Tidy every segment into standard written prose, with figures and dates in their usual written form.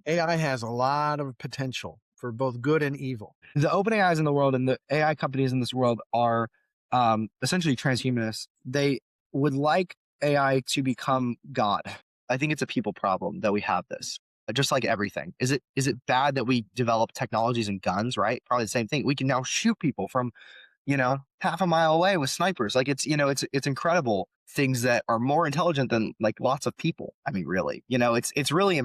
AI has a lot of potential for both good and evil. The open AIs in the world and the AI companies in this world are essentially transhumanists. They would like AI to become God. I think it's a people problem that we have this. Just like everything. Is it bad that we develop technologies and guns, right? Probably the same thing. We can now shoot people from, half a mile away with snipers. Like it's incredible things that are more intelligent than like lots of people. I mean, really, it's really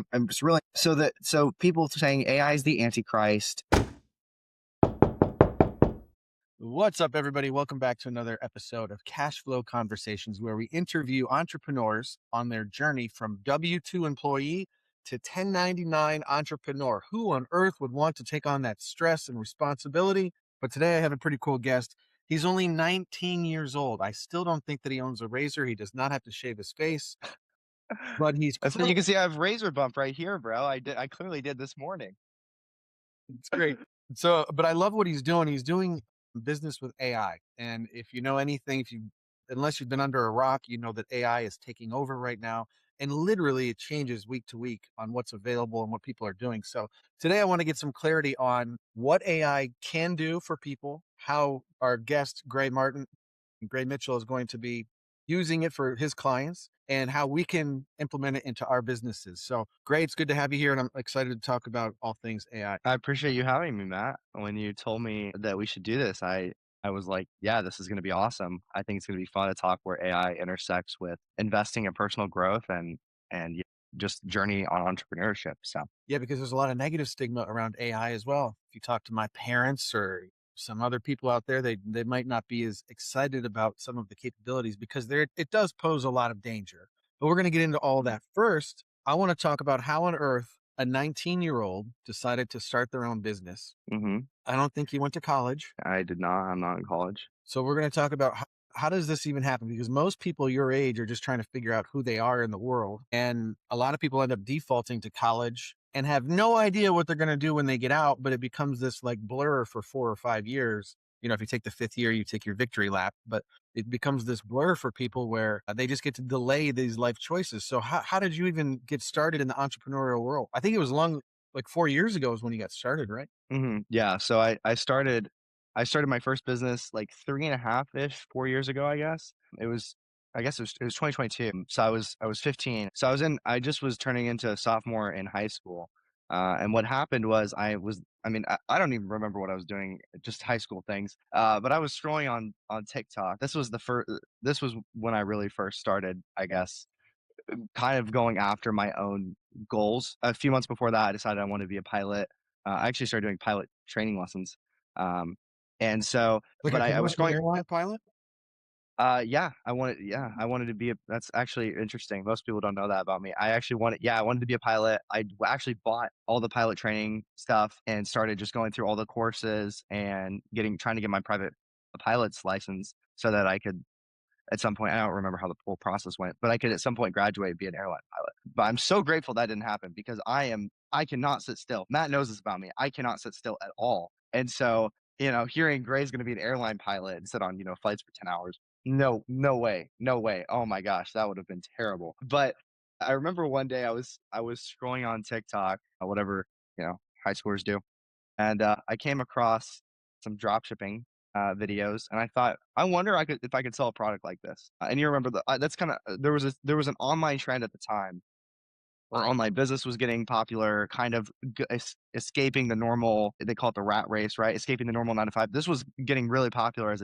so people saying AI is the Antichrist. What's up, everybody? Welcome back to another episode of Cash Flow Conversations, where we interview entrepreneurs on their journey from W 2 employee to 1099 entrepreneur. Who on earth would want to take on that stress and responsibility? But today I have a pretty cool guest. He's only 19 years old. I still don't think that he owns a razor. He does not have to shave his face, but he's So you can see I have razor bump right here, bro. I clearly did this morning. It's great. So, but I love what he's doing. He's doing business with AI. And if you know anything, unless you've been under a rock, you know that AI is taking over right now. And literally it changes week to week on what's available and what people are doing. So today I want to get some clarity on what AI can do for people, how our guest, Gray Mitchell, is going to be using it for his clients, and how we can implement it into our businesses. So, Gray, it's good to have you here, and I'm excited to talk about all things AI. I appreciate you having me, Matt. When you told me that we should do this, I was like, yeah, this is going to be awesome. I think it's going to be fun to talk where AI intersects with investing in personal growth and just journey on entrepreneurship. So Yeah, because there's a lot of negative stigma around AI as well. If you talk to my parents or some other people out there, they might not be as excited about some of the capabilities because it does pose a lot of danger. But we're going to get into all that. First, I want to talk about how on earth a 19-year-old decided to start their own business. hmm I don't think he went to college. I did not. I'm not in college. So we're going to talk about how does this even happen? Because most people your age are just trying to figure out who they are in the world. And a lot of people end up defaulting to college and have no idea what they're going to do when they get out, but it becomes this like blur for 4 or 5 years. You know, if you take the fifth year, you take your victory lap, but it becomes this blur for people where they just get to delay these life choices. So how did you even get started in the entrepreneurial world? I think it was like 4 years ago is when you got started, right? Yeah. So I started my first business like 3.5 ish, 4 years ago, I guess. I guess it was 2022. So I was 15. So I just was turning into a sophomore in high school. And what happened was I don't even remember what I was doing, just high school things. But I was scrolling on TikTok. This was when I really first started, I guess, kind of going after my own goals. A few months before that, I decided I wanted to be a pilot. I actually started doing pilot training lessons. Um, and so, Like a but I was commercial going, airline pilot? yeah, I wanted to be that's actually interesting. Most people don't know that about me. I wanted to be a pilot. Actually bought all the pilot training stuff and started just going through all the courses and trying to get my private pilot's license so that I could at some point. I don't remember how the whole process went, but I could at some point graduate and be an airline pilot. But I'm so grateful that didn't happen because I cannot sit still. Matt knows this about me. I cannot sit still at all. And so, hearing Gray's going to be an airline pilot and sit on, flights for 10 hours. No, no way. No way. Oh my gosh, that would have been terrible. But I remember one day I was scrolling on TikTok, whatever, high schoolers do, and I came across some drop shipping videos, and I thought, I wonder if I could sell a product like this. And you remember that's kind of there was an online trend at the time where online business was getting popular, kind of escaping the normal. They call it the rat race, right? Escaping the normal 9 to 5. This was getting really popular as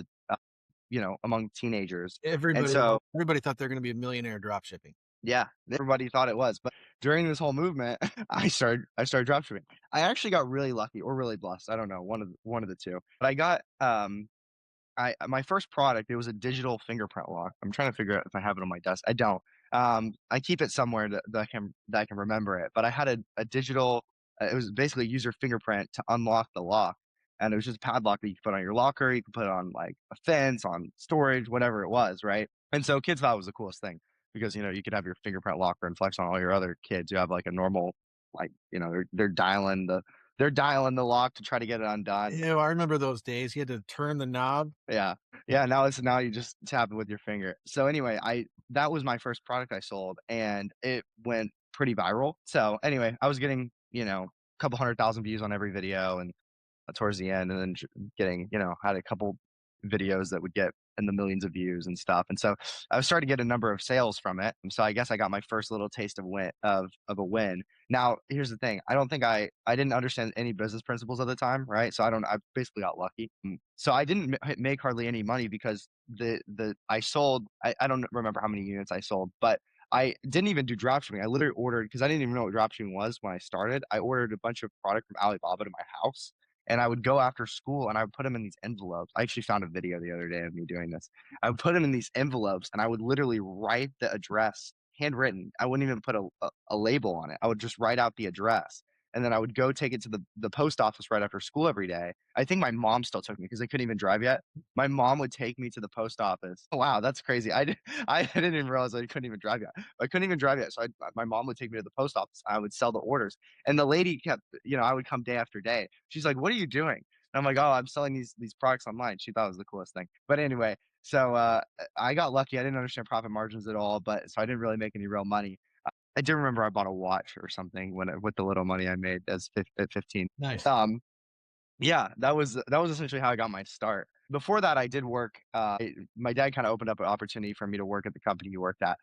among teenagers, and so Everybody thought they're going to be a millionaire drop shipping. yeah, everybody thought it was. But during this whole movement, I started dropshipping. I actually got really lucky or really blessed. I don't know, one of the two. But I got I my first product, it was a digital fingerprint lock. I'm trying to figure out if I have it on my desk. I don't. I keep it somewhere that I can remember it. But I had a digital. It was basically use your fingerprint to unlock the lock, and it was just a padlock that you could put on your locker. You could put it on like a fence, on storage, whatever it was, right? And so kids thought it was the coolest thing because you could have your fingerprint locker and flex on all your other kids who have like a normal, like they're dialing the lock to try to get it undone. I remember those days. You had to turn the knob. Yeah. Yeah, now you just tap it with your finger. So anyway, I that was my first product I sold and it went pretty viral. So anyway, I was getting, a couple 100,000 views on every video, and towards the end, and then getting, had a couple videos that would get in the millions of views and stuff. And so I was starting to get a number of sales from it. And so I guess I got my first little taste of a win. Now, here's the thing. I don't think I didn't understand any business principles at the time, right? So I basically got lucky. So I didn't make hardly any money because I sold, I don't remember how many units I sold, but I didn't even do dropshipping. I literally ordered, because I didn't even know what dropshipping was when I started. I ordered a bunch of product from Alibaba to my house, and I would go after school and I would put them in these envelopes. I actually found a video the other day of me doing this. I would put them in these envelopes and I would literally write the address handwritten. I wouldn't even put a label on it. I would just write out the address. And then I would go take it to the post office right after school every day. I think my mom still took me because I couldn't even drive yet. My mom would take me to the post office. Oh, wow, that's crazy. I didn't even realize I couldn't even drive yet. I couldn't even drive yet. So my mom would take me to the post office. I would sell the orders. And the lady kept, I would come day after day. She's like, "What are you doing?" And I'm like, "Oh, I'm selling these products online." She thought it was the coolest thing. But anyway, so I got lucky. I didn't understand profit margins at all, but so I didn't really make any real money. I do remember I bought a watch or something with the little money I made at 15. Nice. Um, yeah, that was essentially how I got my start. Before that, I did work. My dad kind of opened up an opportunity for me to work at the company he worked at,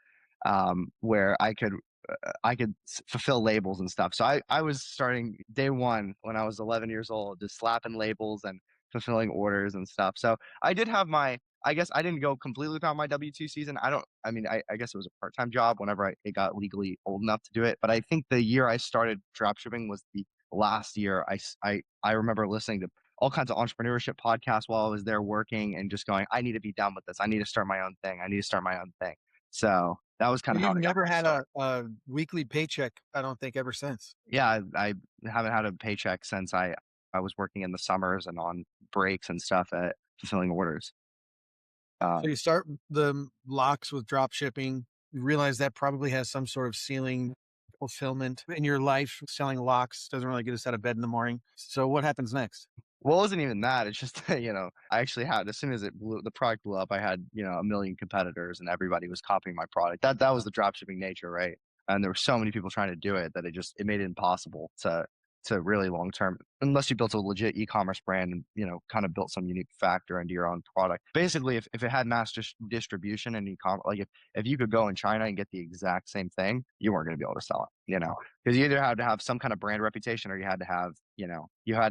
where I could fulfill labels and stuff. So I was starting day one when I was 11 years old, just slapping labels and fulfilling orders and stuff. So I did have my. I guess I didn't go completely without my W-2 season. I don't. I mean, I guess it was a part-time job whenever it got legally old enough to do it. But I think the year I started dropshipping was the last year. I remember listening to all kinds of entrepreneurship podcasts while I was there working and just going, I need to be done with this. I need to start my own thing. I need to start my own thing. So that was kind So of how you've I got never my had start. a weekly paycheck, I don't think, ever since. Yeah, I haven't had a paycheck since I was working in the summers and on breaks and stuff at fulfilling orders. So Um, you start the locks with drop shipping. You realize that probably has some sort of ceiling fulfillment in your life. Selling locks doesn't really get us out of bed in the morning. So what happens next? Well, it wasn't even that. It's just that, I actually had, as soon as the product blew up, I had, a million competitors and everybody was copying my product. That was the drop shipping nature, right? And there were so many people trying to do it that it made it impossible to really long term, unless you built a legit e-commerce brand and, kind of built some unique factor into your own product. Basically, if it had mass distribution and e-commerce, like if you could go in China and get the exact same thing, you weren't going to be able to sell it, because you either had to have some kind of brand reputation or you had to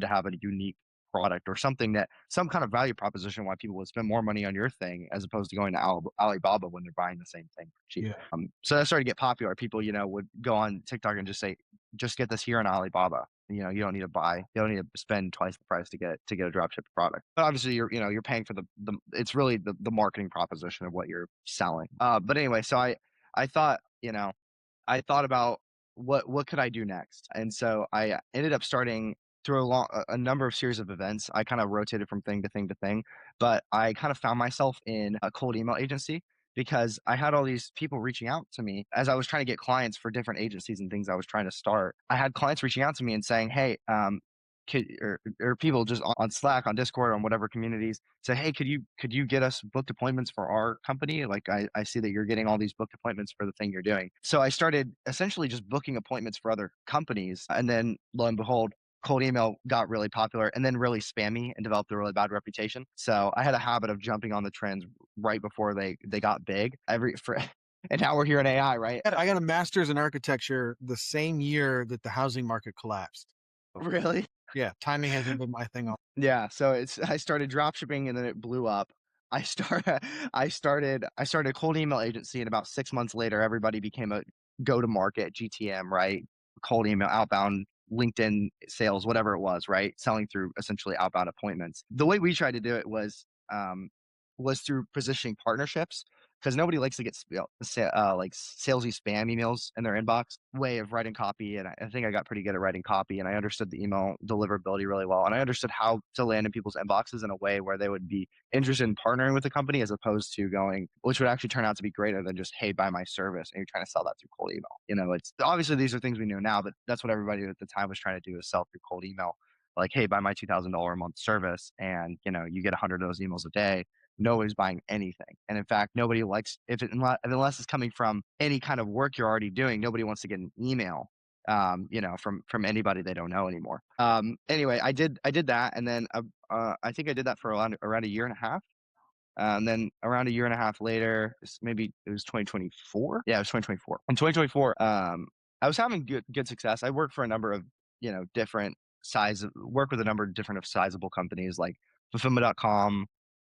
have a unique product or something, that some kind of value proposition why people would spend more money on your thing as opposed to going to Alibaba when they're buying the same thing for cheap. Yeah. So that started to get popular. People, would go on TikTok and just say, just get this here on Alibaba. You don't need to buy, you don't need to spend twice the price to get a dropship product. But obviously you're paying for the it's really the marketing proposition of what you're selling. But anyway, so I thought, I thought about what could I do next, and so I ended up starting through a number of series of events. I kind of rotated from thing to thing to thing, but I kind of found myself in a cold email agency because I had all these people reaching out to me as I was trying to get clients for different agencies and things I was trying to start. I had clients reaching out to me and saying, "Hey, or people just on Slack, on Discord, on whatever communities say, hey, could you get us booked appointments for our company? Like I see that you're getting all these booked appointments for the thing you're doing." So I started essentially just booking appointments for other companies. And then lo and behold, cold email got really popular and then really spammy and developed a really bad reputation. So I had a habit of jumping on the trends right before they got big. And now we're here in AI, right? I got a master's in architecture the same year that the housing market collapsed. Really? Yeah, timing hasn't been my thing all. Yeah, so I started drop shipping and then it blew up. I start I started a cold email agency, and about 6 months later everybody became a go to market GTM, right? Cold email, outbound, LinkedIn sales, whatever it was, right? Selling through essentially outbound appointments. The way we tried to do it was through positioning partnerships, because nobody likes to get like salesy spam emails in their inbox. Way of writing copy, and I think I got pretty good at writing copy, and I understood the email deliverability really well, and I understood how to land in people's inboxes in a way where they would be interested in partnering with the company as opposed to going, which would actually turn out to be greater than just, hey, buy my service, and you're trying to sell that through cold email. It's obviously these are things we know now, but that's what everybody at the time was trying to do, is sell through cold email. Like, hey, buy my $2,000 a month service, and you get 100 of those emails a day. Nobody's buying anything. And in fact, nobody likes, unless it's coming from any kind of work you're already doing, nobody wants to get an email from anybody they don't know anymore. Anyway, I did that, and then I think I did that for around a year and a half. And then around a year and a half later, maybe it was 2024. Yeah, it was 2024. In 2024, I was having good success. I worked for a number of different work with a number of different of sizable companies like fulfillment.com.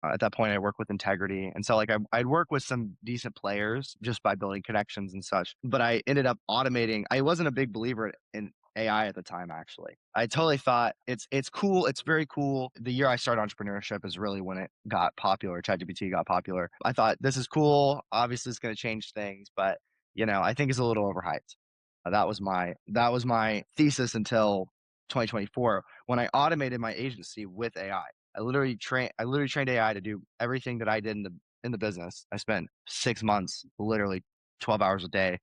At that point, I worked with Integrity, and so like I'd work with some decent players just by building connections and such. But I ended up automating. I wasn't a big believer in AI at the time. Actually, I totally thought it's cool. It's very cool. The year I started entrepreneurship is really when it got popular. ChatGPT got popular. I thought this is cool. Obviously, it's going to change things, but I think it's a little overhyped. That was my thesis until 2024 when I automated my agency with AI. I literally trained AI to do everything that I did in the business. I spent 6 months, literally 12 hours a day,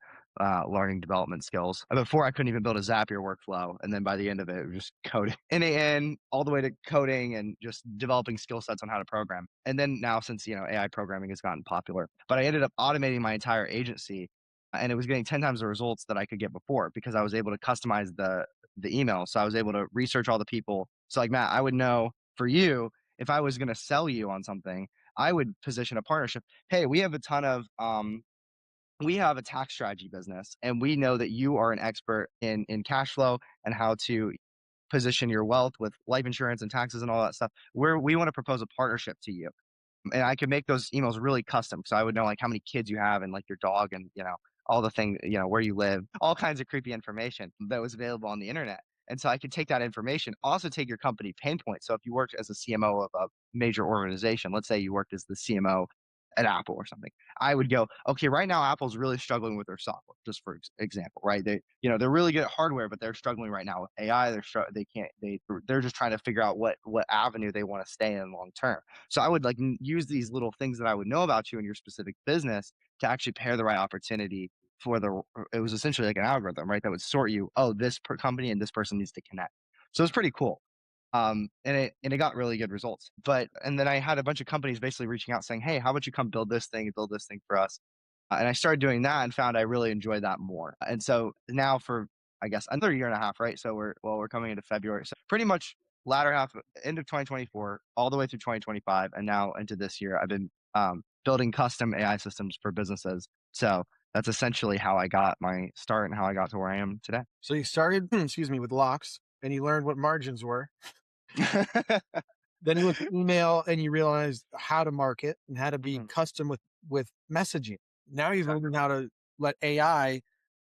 learning development skills. And before I couldn't even build a Zapier workflow, and then by the end of it, it was just coding, end all the way to coding and just developing skill sets on how to program. And then now, since AI programming has gotten popular, but I ended up automating my entire agency, and it was getting 10 times the results that I could get before because I was able to customize the email. So I was able to research all the people. So like Matt, I would know for you if I was going to sell you on something, I would position a partnership. Hey, we have a tax strategy business, and we know that you are an expert in cash flow and how to position your wealth with life insurance and taxes and all that stuff. We want to propose a partnership to you, and I could make those emails really custom. So I would know like how many kids you have and like your dog and all the things, where you live, all kinds of creepy information that was available on the internet. And so I could take that information, also take your company pain points. So if you worked as a CMO of a major organization, let's say you worked as the CMO at Apple or something, I would go, okay, right now Apple's really struggling with their software, just for example, right? They're really good at hardware, but they're struggling right now with AI. They can't, they're just trying to figure out what avenue they want to stay in long term. So I would like use these little things that I would know about you and your specific business to actually pair the right opportunity for it was essentially like an algorithm, right? That would sort you, oh, this company and this person needs to connect. So it's pretty cool. And it got really good results. And then I had a bunch of companies basically reaching out saying, hey, how about you come build this thing for us? And I started doing that and found I really enjoyed that more. And so now for, I guess, another year and a half, right? So we're coming into February. So pretty much latter half, end of 2024, all the way through 2025, and now into this year, I've been building custom AI systems for businesses. So that's essentially how I got my start and how I got to where I am today. So you started, excuse me, with locks, and you learned what margins were. Then you went to email, and you realized how to market and how to be Mhm. custom with messaging. Now you've Exactly. learned how to let AI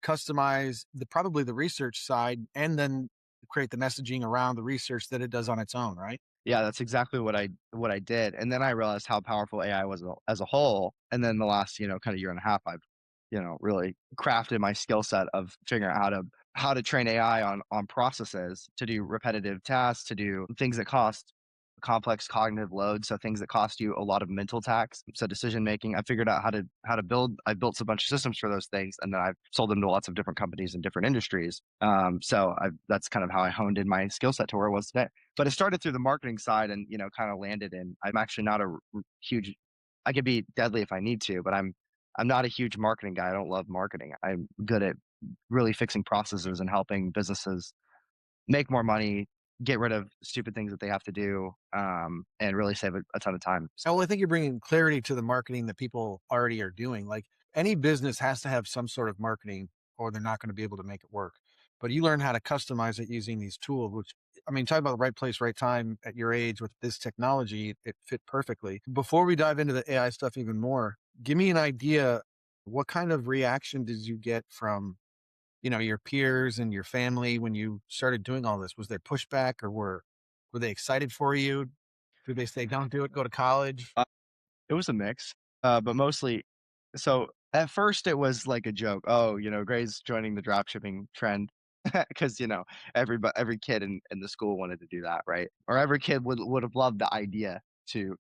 customize probably the research side, and then create the messaging around the research that it does on its own, right? Yeah, that's exactly what I did, and then I realized how powerful AI was as a whole, and then the last, kind of year and a half, I've, really crafted my skill set of figuring out how to train AI on processes to do repetitive tasks, to do things that cost complex cognitive load, so things that cost you a lot of mental tax. So decision making, I figured out how to build. I built a bunch of systems for those things, and then I've sold them to lots of different companies in different industries. That's kind of how I honed in my skill set to where it was today. But it started through the marketing side, and kind of landed in. I'm actually not a huge. I could be deadly if I need to, but I'm not a huge marketing guy. I don't love marketing. I'm good at really fixing processes and helping businesses make more money, get rid of stupid things that they have to do, and really save a ton of time. Well, I think you're bringing clarity to the marketing that people already are doing. Like, any business has to have some sort of marketing, or they're not going to be able to make it work. But you learn how to customize it using these tools, which, I mean, talk about the right place, right time at your age with this technology. It fit perfectly. Before we dive into the AI stuff even more, give me an idea. What kind of reaction did you get from, your peers and your family when you started doing all this? Was there pushback, or were they excited for you? Did they say, "Don't do it, go to college"? It was a mix, but mostly so at first it was like a joke. Oh, Gray's joining the drop shipping trend because every kid in the school wanted to do that, right? Or every kid would have loved the idea to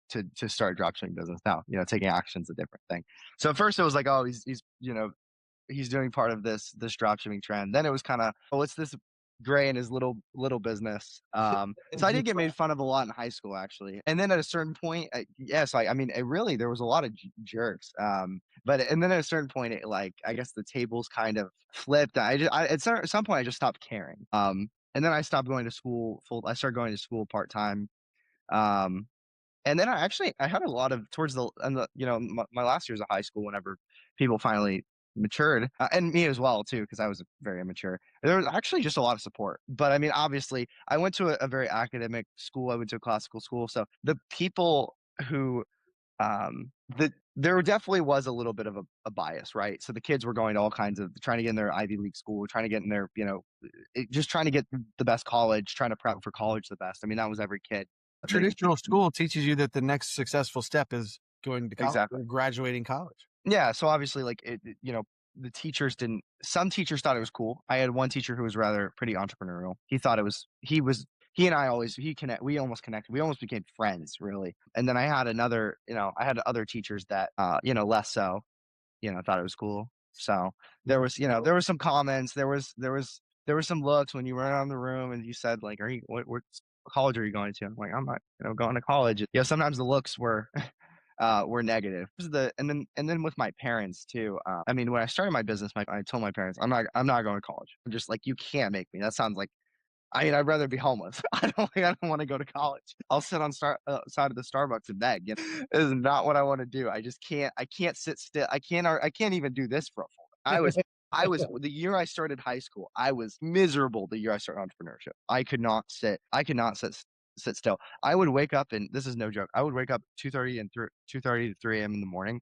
start a drop shipping business. Now, taking action is a different thing. So at first it was like, oh, he's doing part of this drop shipping trend. Then it was kind of, oh, what's this? Gray and his little business. So I Your did get made fun of a lot in high school, actually. And then at a certain point, yes, I mean, it really there was a lot of jerks. But and then at a certain point, it like I guess the tables kind of flipped. At some point I just stopped caring. And then I stopped going to school full. I started going to school part time. Um, and then I had a lot of towards the and the my last years of high school whenever people finally matured, and me as well too, because I was very immature. There was actually just a lot of support. But I mean, obviously, I went to a very academic school. I went to a classical school, so the people who there definitely was a little bit of a bias, right? So the kids were going to all kinds of trying to get in their Ivy League school, trying to get in their, just trying to get the best college, trying to prep for college the best. I mean, that was every kid. They traditional school teaches you that the next successful step is going to college exactly. or graduating college. Yeah, so obviously, like the teachers didn't. Some teachers thought it was cool. I had one teacher who was rather pretty entrepreneurial. He thought it was. He and I always he connect. We almost connected. We almost became friends, really. And then I had another. I had other teachers that less so. Thought it was cool. So there Yeah. was there was some comments. There was some looks when you were around the room and you said like, "Are you what college are you going to?" I'm like, "I'm not going to college." Sometimes the looks were negative. And then with my parents too. I mean, when I started my business, I told my parents, I'm not going to college. I'm just like, you can't make me. That sounds like, I mean, I'd rather be homeless. I don't want to go to college. I'll sit on side of the Starbucks and beg. This is not what I want to do. I just can't. I can't sit still. I can't even do this for a full day. I was the year I started high school. I was miserable. The year I started entrepreneurship, I could not sit. I could not sit still. I would wake up, and this is no joke. I would wake up 2:30 to 3 a.m. in the morning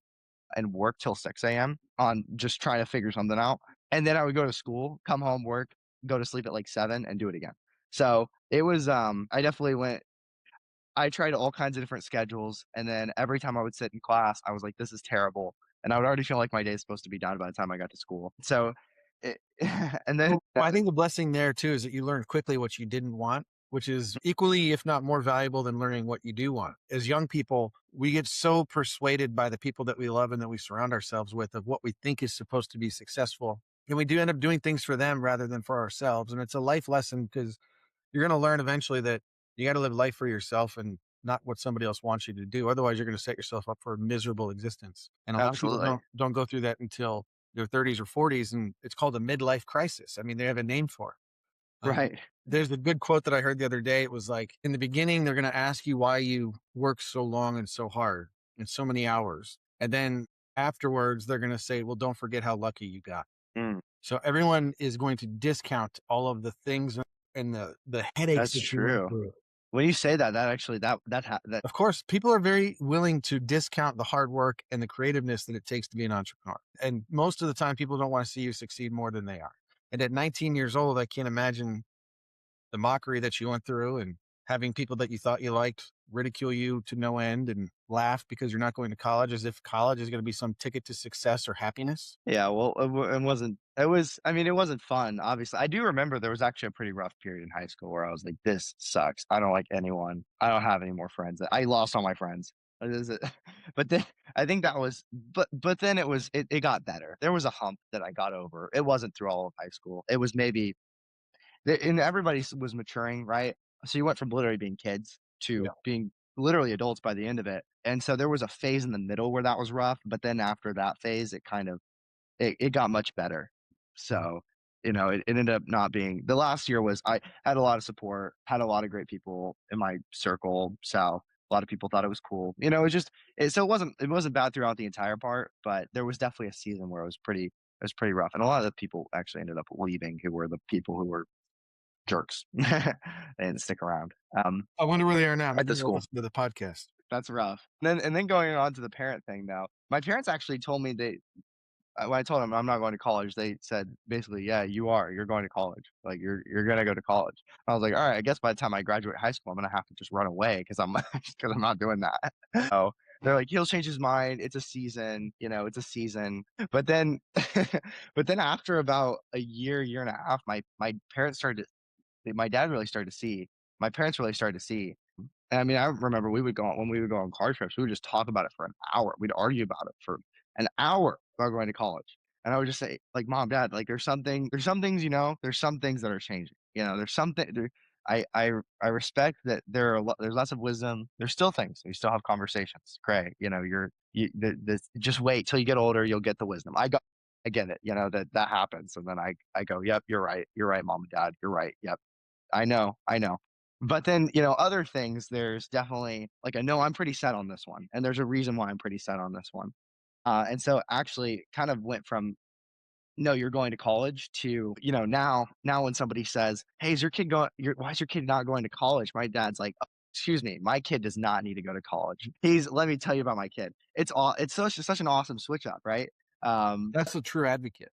and work till 6 a.m. on just trying to figure something out. And then I would go to school, come home, work, go to sleep at like 7 and do it again. So it was I definitely went I tried all kinds of different schedules, and then every time I would sit in class, I was like, "This is terrible," and I would already feel like my day is supposed to be done by the time I got to school. So, it, and then Well, I think the blessing there too is that you learned quickly what you didn't want, which is equally, if not more valuable than learning what you do want. As young people, we get so persuaded by the people that we love and that we surround ourselves with of what we think is supposed to be successful. And we do end up doing things for them rather than for ourselves. And it's a life lesson because you're going to learn eventually that you got to live life for yourself and not what somebody else wants you to do. Otherwise, you're going to set yourself up for a miserable existence. And a lot of people absolutely don't go through that until their 30s or 40s, and it's called a midlife crisis. I mean, they have a name for it. right. There's a good quote that I heard the other day. It was like, in the beginning, they're going to ask you why you work so long and so hard and so many hours, and then afterwards, they're going to say, "Well, don't forget how lucky you got." Mm, So everyone is going to discount all of the things and the headaches that's that you went true. through. When you say that, that actually that Of course, people are very willing to discount the hard work and the creativeness that it takes to be an entrepreneur. And most of the time, people don't want to see you succeed more than they are. And at 19 years old, I can't imagine the mockery that you went through and having people that you thought you liked ridicule you to no end and laugh because you're not going to college as if college is going to be some ticket to success or happiness. Yeah, well, it wasn't. It was. I mean, it wasn't fun. Obviously, I do remember there was actually a pretty rough period in high school where I was like, "This sucks. I don't like anyone. I don't have any more friends. I lost all my friends." What is it? But then I think that was. But then it got better. There was a hump that I got over. It wasn't through all of high school. It was maybe, and everybody was maturing, right? So you went from literally being kids Yeah. to being literally adults by the end of it. And so there was a phase in the middle where that was rough. But then after that phase, it got much better. So, it ended up not being the last year was I had a lot of support, had a lot of great people in my circle. So a lot of people thought it was cool. So it wasn't bad throughout the entire part, but there was definitely a season where it was pretty rough. And a lot of the people actually ended up leaving who were the people who were jerks. They didn't stick around. I wonder where they are now. At Maybe the they'll school. listen to the podcast. That's rough. And then going on to the parent thing now. My parents actually told me when I told them I'm not going to college, they said basically, "Yeah, you are. You're going to college. Like you're gonna go to college." I was like, "All right. I guess by the time I graduate high school, I'm gonna have to just run away because I'm because I'm not doing that." So they're like, "He'll change his mind. It's a season. It's a season." But then, but then after about a year and a half, my parents started. My dad really started to see. My parents really started to see. And I mean, I remember when we would go on car trips, we would just talk about it for an hour. We'd argue about it for an hour about going to college. And I would just say, like, Mom, Dad, like there's some things, there's some things that are changing. there's something there. I respect that there's lots of wisdom. There's still things. We still have conversations. Great. Just wait till you get older, you'll get the wisdom. I get it, that happens. And then I go, yep, you're right. You're right, mom and dad. You're right. Yep. I know. I know. But then, other things, there's definitely like I know I'm pretty set on this one. And there's a reason why I'm pretty set on this one. And so actually kind of went from no, you're going to college to, now when somebody says, "Hey, is your kid going why is your kid not going to college?" My dad's like, "Oh, excuse me, my kid does not need to go to college. Let me tell you about my kid." It's such an awesome switch up, right? Um, That's a true advocate.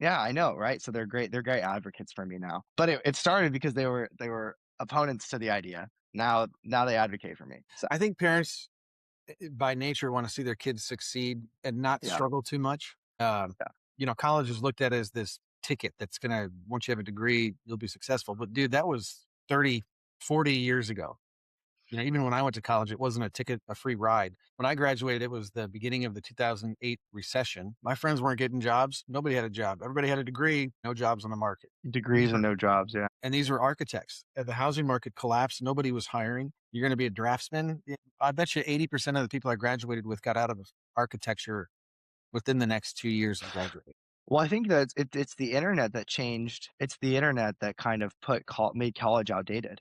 yeah, I know, right? So they're great advocates for me now. But it started because they were opponents to the idea. Now they advocate for me. So I think parents, by nature, want to see their kids succeed and not yeah, struggle too much. yeah, College is looked at as this ticket that's gonna once you have a degree, you'll be successful. But dude, that was 30, 40 years ago. Even when I went to college, it wasn't a ticket, a free ride. When I graduated, it was the beginning of the 2008 recession. My friends weren't getting jobs. Nobody had a job. Everybody had a degree, no jobs on the market. These degrees and were no jobs. Yeah. and these were architects. The housing market collapsed. Nobody was hiring. You're going to be a draftsman. I bet you 80% of the people I graduated with got out of architecture within the next 2 years of graduating. Well, I think that it's the internet that changed. It's the internet that kind of made college outdated,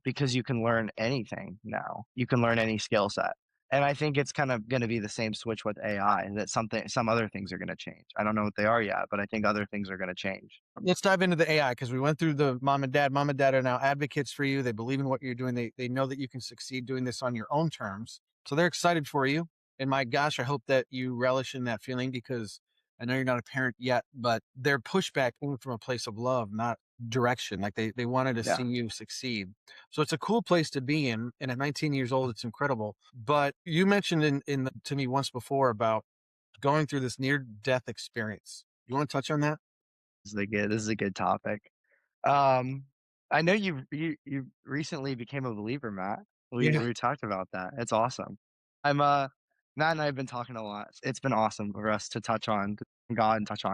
because you can learn anything now. You can learn any skill set. And I think it's kind of going to be the same switch with AI, that some other things are going to change. I don't know what they are yet, but I think other things are going to change. Let's dive into the AI because we went through the mom and dad. Mom and dad are now advocates for you. They believe in what you're doing. They know that you can succeed doing this on your own terms. So they're excited for you. And my gosh, I hope that you relish in that feeling because I know you're not a parent yet, but their pushback came from a place of love, not direction. Like they wanted to Yeah. see you succeed. So it's a cool place to be in. And at 19 years old, it's incredible. But you mentioned to me once before about going through this near death experience. You want to touch on that? This is a good topic. Um, I know you recently became a believer, Matt. Yeah. We talked about that. It's awesome. Matt and I have been talking a lot. It's been awesome for us to touch on God and touch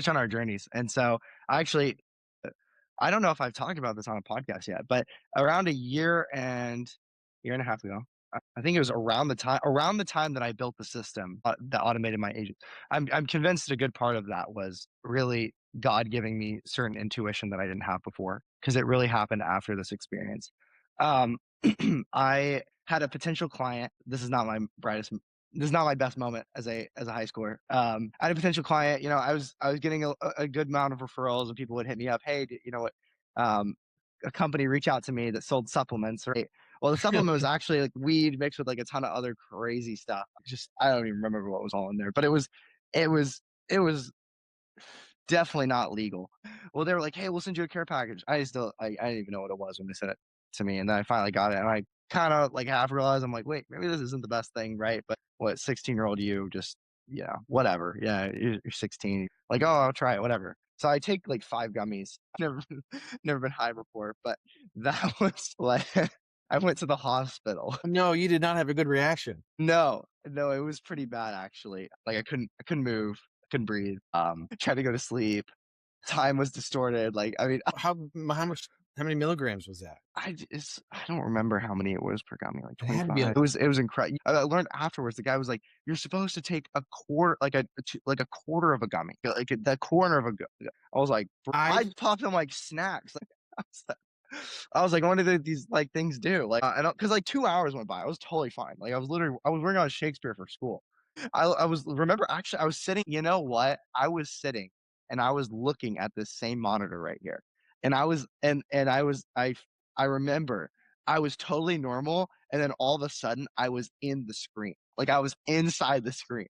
on our journeys. And so I actually uh, I don't know if I've talked about this on a podcast yet, but around a year and a half ago, I think it was around the time that I built the system that automated my agent. I'm convinced a good part of that was really God giving me certain intuition that I didn't have before because it really happened after this experience. Um, I had a potential client. This is not my best moment as a high schooler. I had a potential client. I was getting a good amount of referrals, and people would hit me up. Hey, you know what? Um, a company reach out to me that sold supplements. Right. Well, the supplement was actually like weed mixed with like a ton of other crazy stuff. Just I don't even remember what was all in there, but it was it was definitely not legal. Well, they were like, "Hey, we'll send you a care package." I didn't even know what it was when they sent it to me, and then I finally got it, and I kind of like half realized I'm like, "Wait, maybe this isn't the best thing, right?" But what 16-year-old you just whatever. Yeah, you're 16. Like, "Oh, I'll try it, whatever." So I take like 5 gummies. Never been high before, but that was like I went to the hospital. No, you did not have a good reaction. No, no, it was pretty bad actually. Like I couldn't move, I couldn't breathe. Tried to go to sleep. Time was distorted. Like, I mean, How many milligrams was that? I don't remember how many it was per gummy, like It had to be 25. It was incredible. I learned afterwards. The guy was like, "You're supposed to take a quarter, like a quarter of a gummy, like the corner of a gummy." I was like, I I popped them like snacks. Like, I was like, what do these like things do? Like, I don't, because like 2 hours went by. I was totally fine. Like, I was working on Shakespeare for school. I was remember actually I was sitting. You know what? I was sitting and I was looking at this same monitor right here, and I remember I was totally normal, and then all of a sudden I was in the screen, like I was inside the screen,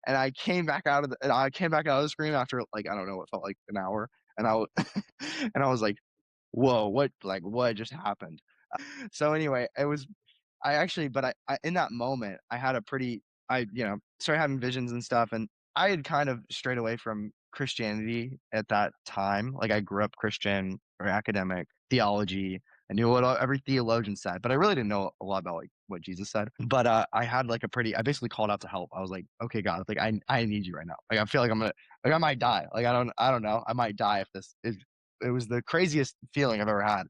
and I came back out of the screen after like I don't know what felt like an hour, and and I was like, whoa, what just happened? So anyway, I actually, but in that moment, started having visions and stuff, and I had kind of strayed away from Christianity at that time. Like I grew up Christian or academic theology. I knew what every theologian said, but I really didn't know a lot about like what Jesus said. But I had like I basically called out to help. I was like, okay, God, like I need you right now. Like I feel like I might die. Like I don't know. I might die if this is. it was the craziest feeling I've ever had.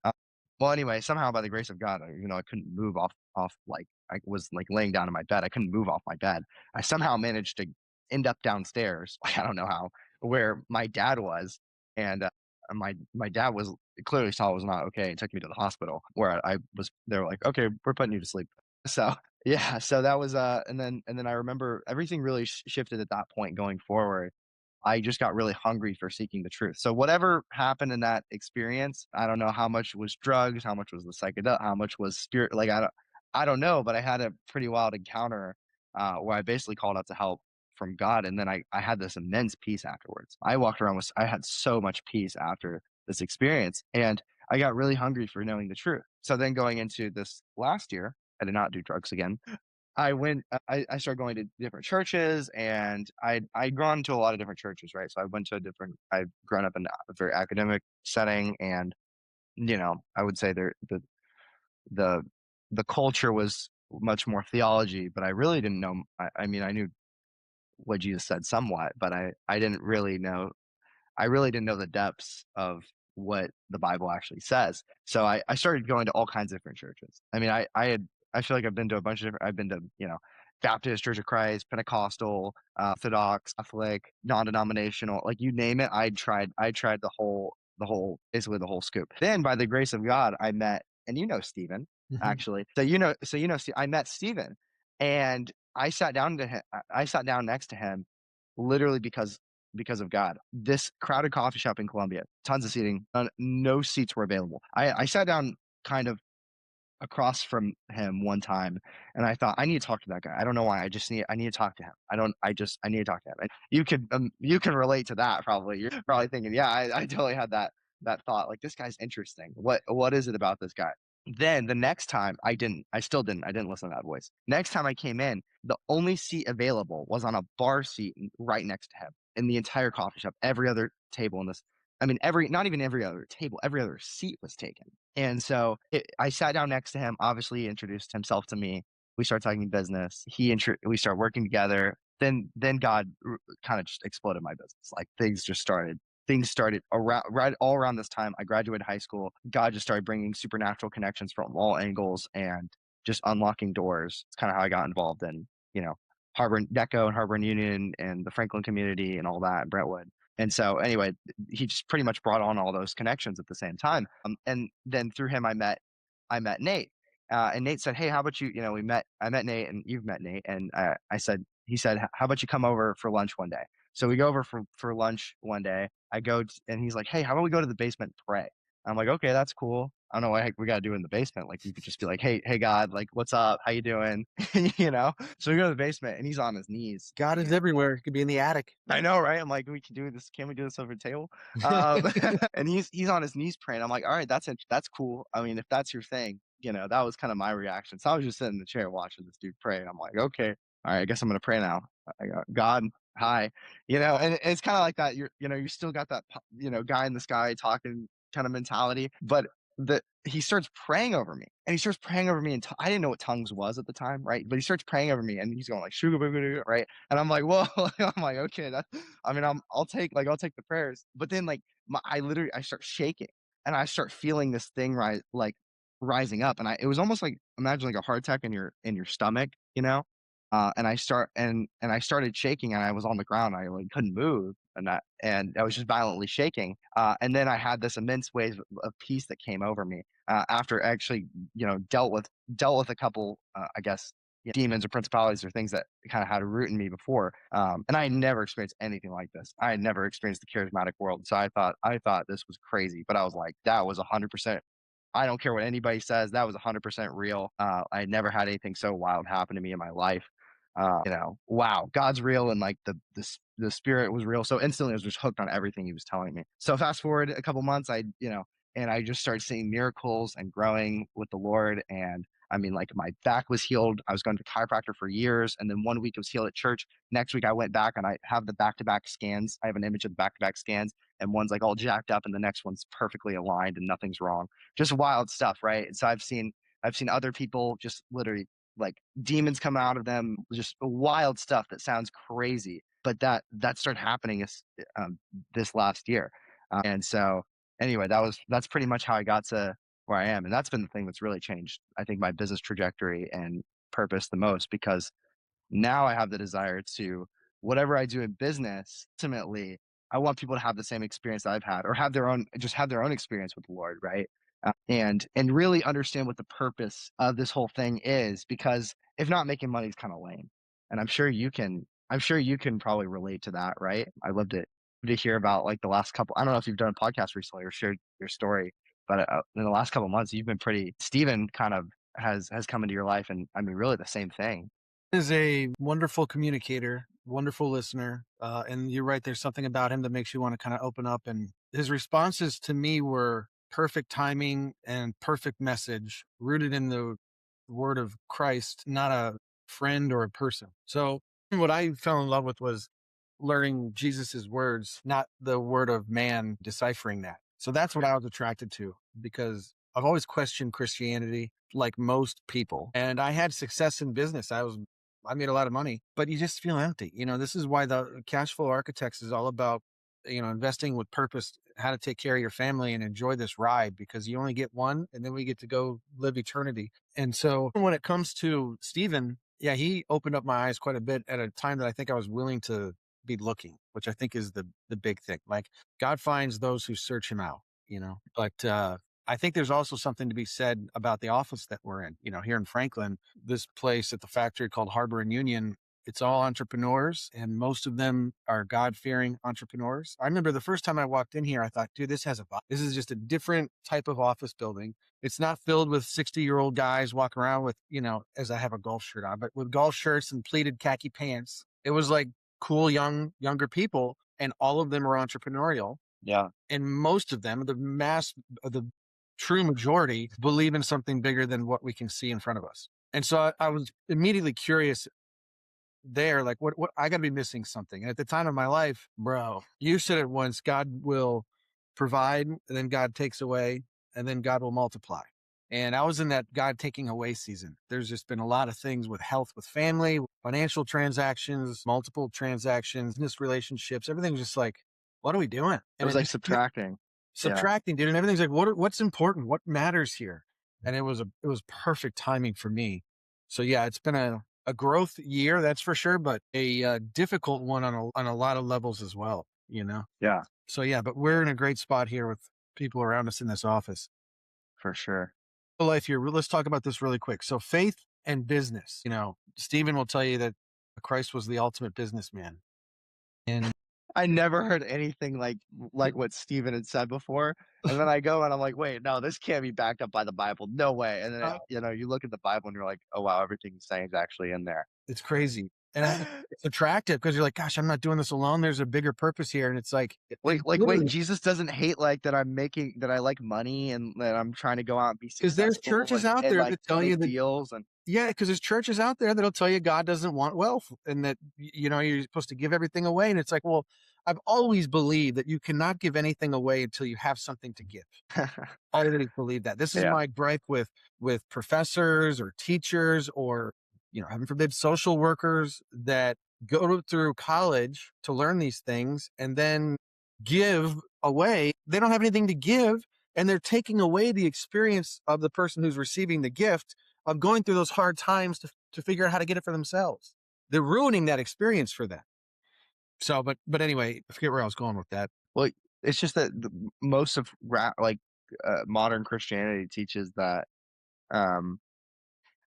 Well, anyway, somehow by the grace of God, I couldn't move off like I was like laying down in my bed. I couldn't move off my bed. I somehow managed to end up downstairs. I don't know how, where my dad was, and my dad was clearly saw it was not okay and took me to the hospital where I was. They were like, okay, we're putting you to sleep. So yeah, so that was and then I remember everything really shifted at that point going forward. I just got really hungry for seeking the truth. So whatever happened in that experience, I don't know how much was drugs, how much was the psychedelic, how much was spirit. Like I don't know, but I had a pretty wild encounter where I basically called out to help from God, and then I had this immense peace afterwards. I walked around with I had so much peace after this experience, and I got really hungry for knowing the truth. So then going into this last year, I did not do drugs again. I started going to different churches, and I'd gone to a lot of different churches, right? So I went to a different I've grown up in a very academic setting, and, I would say the the culture was much more theology, but I really didn't know I mean, I knew what Jesus said somewhat, but I didn't really know I really didn't know the depths of what the Bible actually says. So I started going to all kinds of different churches. I mean, I feel like I've been to a bunch of different I've been to, Baptist, Church of Christ, Pentecostal, Orthodox, Catholic, non-denominational, like you name it, I tried the whole basically the whole scoop. Then by the grace of God, I met and Stephen, Mhm. actually. I met Stephen, and I sat down next to him literally because of God. This crowded coffee shop in Columbia, tons of seating, no seats were available. I sat down kind of across from him one time, and I thought I need to talk to that guy. I don't know why. I need to talk to him. I need to talk to him. And you can relate to that probably. You're probably thinking, yeah, I totally had that thought. Like this guy's interesting. What is it about this guy? Then the next time I didn't listen to that voice. Next time I came in, the only seat available was on a bar seat right next to him in the entire coffee shop. Every other table in this, I mean, not even every other table, every other seat was taken. And so I sat down next to him. Obviously, he introduced himself to me. We started talking business. We started working together. Then God kind of just exploded my business. Like things started around right all around this time. I graduated high school. God just started bringing supernatural connections from all angles and just unlocking doors. It's kind of how I got involved in, Harbor Deco and Harbor and Union and the Franklin community and all that, Brentwood. And so anyway, he just pretty much brought on all those connections at the same time. And then through him, I met Nate. And Nate said, "Hey, how about you? I met Nate, and you've met Nate." And he said, "How about you come over for lunch one day?" So we go over for lunch one day. And he's like, "Hey, how about we go to the basement and pray?" I'm like, "Okay, that's cool. I don't know what heck we got to do in the basement. Like, you could just be like, hey, God, like, what's up? How you doing? you know? So we go to the basement, and he's on his knees, God is and everywhere. It could be in the attic. I know, right? I'm like, we can do this. Can we do this over the table? And he's on his knees praying. I'm like, all right, that's cool. I mean, if that's your thing, that was kind of my reaction. So I was just sitting in the chair watching this dude pray, and I'm like, okay, all right, I guess I'm gonna pray now. I go, God, hi, and it's kind of like that. You still got that, guy in the sky talking kind of mentality, but he starts praying over me, and he starts praying over me, and I didn't know what tongues was at the time, right? But he starts praying over me, and he's going like, "Sugar, right?" And I'm like, whoa, I'm like, okay, I mean, I'll take the prayers. But then like I start shaking, and I start feeling this thing rising up. And it was almost like, imagine like a heart attack in your stomach, and I started shaking, and I was on the ground. I like couldn't move, and I was just violently shaking. And then I had this immense wave of peace that came over me after actually, dealt with a couple, I guess, demons or principalities or things that kind of had a root in me before. And I had never experienced anything like this. I had never experienced the charismatic world. So I thought this was crazy, but I was like, that was 100%. I don't care what anybody says. That was 100% real. I had never had anything so wild happen to me in my life. Wow, God's real, and like the spirit was real. So instantly I was just hooked on everything he was telling me. So fast forward a couple months, and I just started seeing miracles and growing with the Lord. And I mean, like my back was healed. I was going to chiropractor for years. And then one week it was healed at church. Next week I went back, and I have the back-to-back scans. I have an image of the back-to-back scans, and one's like all jacked up and the next one's perfectly aligned and nothing's wrong. Just wild stuff, right? So I've seen other people just literally like demons come out of them, just wild stuff that sounds crazy. But that started happening this last year. And so anyway, that's pretty much how I got to where I am, and that's been the thing that's really changed, I think, my business trajectory and purpose the most because now I have the desire to whatever I do in business, ultimately, I want people to have the same experience I've had or have their own experience with the Lord, right? And really understand what the purpose of this whole thing is because if not making money is kind of lame. And I'm sure you can probably relate to that, right? I love to hear about like the last couple I don't know if you've done a podcast recently or shared your story, but in the last couple of months you've been pretty Steven kind of has come into your life and I mean really the same thing. Is a wonderful communicator, wonderful listener, and you're right. There's something about him that makes you want to kind of open up. And his responses to me were perfect timing and perfect message, rooted in the word of Christ, not a friend or a person. So what I fell in love with was learning Jesus's words, not the word of man deciphering that. So that's what I was attracted to because I've always questioned Christianity like most people. And I had success in business. I made a lot of money, but you just feel empty. This is why the cash flow architects is all about, investing with purpose, how to take care of your family and enjoy this ride because you only get one and then we get to go live eternity. And so when it comes to Stephen, yeah, he opened up my eyes quite a bit at a time that I think I was willing to be looking, which I think is the big thing. Like God finds those who search him out. But I think there's also something to be said about the office that we're in. Here in Franklin, this place at the factory called Harbor and Union, it's all entrepreneurs, and most of them are God fearing entrepreneurs. I remember the first time I walked in here, I thought, dude, this has a vibe. This is just a different type of office building. It's not filled with 60-year-old guys walking around with, as I have a golf shirt on, but with golf shirts and pleated khaki pants. It was like cool, younger people, and all of them are entrepreneurial. Yeah. And most of them, the true majority, believe in something bigger than what we can see in front of us. And so I was immediately curious there, like what I got to be missing something. And at the time of my life, bro, you said it once: God will provide, and then God takes away, and then God will multiply. And I was in that God taking away season. There's just been a lot of things with health, with family, financial transactions, multiple transactions, business relationships. Everything's just like, what are we doing? It And was it like just subtracting. Yeah, subtracting, dude, and everything's like, what's important? What matters here? And it was perfect timing for me. So yeah, it's been a growth year, that's for sure, but a difficult one on a lot of levels as well. yeah, So yeah, but we're in a great spot here with people around us in this office. for sure. Life here. Let's talk about this really quick. So faith and business. Stephen will tell you that Christ was the ultimate businessman. And I never heard anything like what Steven had said before, and then I go and I'm like, "Wait, no, this can't be backed up by the Bible. No way." And then uh, you look at the Bible and you're like, "Oh wow, everything he's saying is actually in there." it's crazy. And it's attractive because you're like, gosh, I'm not doing this alone. There's a bigger purpose here. And it's like, Wait, literally, Jesus doesn't hate like that I like money and that I'm trying to go out and be because there's successful churches out and there like that tell you make that, deals and yeah, because there's churches out there that'll tell you God doesn't want wealth and that, you're supposed to give everything away. And it's like, well, I've always believed that you cannot give anything away until you have something to give. I really believe that. This is yeah. my gripe with professors or teachers or, heaven forbid, social workers that through college to learn these things and then give away. They don't have anything to give, and they're taking away the experience of the person who's receiving the gift of going through those hard times to figure out how to get it for themselves. They're ruining that experience for them. So, but anyway, I forget where I was going with that. Well, it's just that most of modern Christianity teaches that um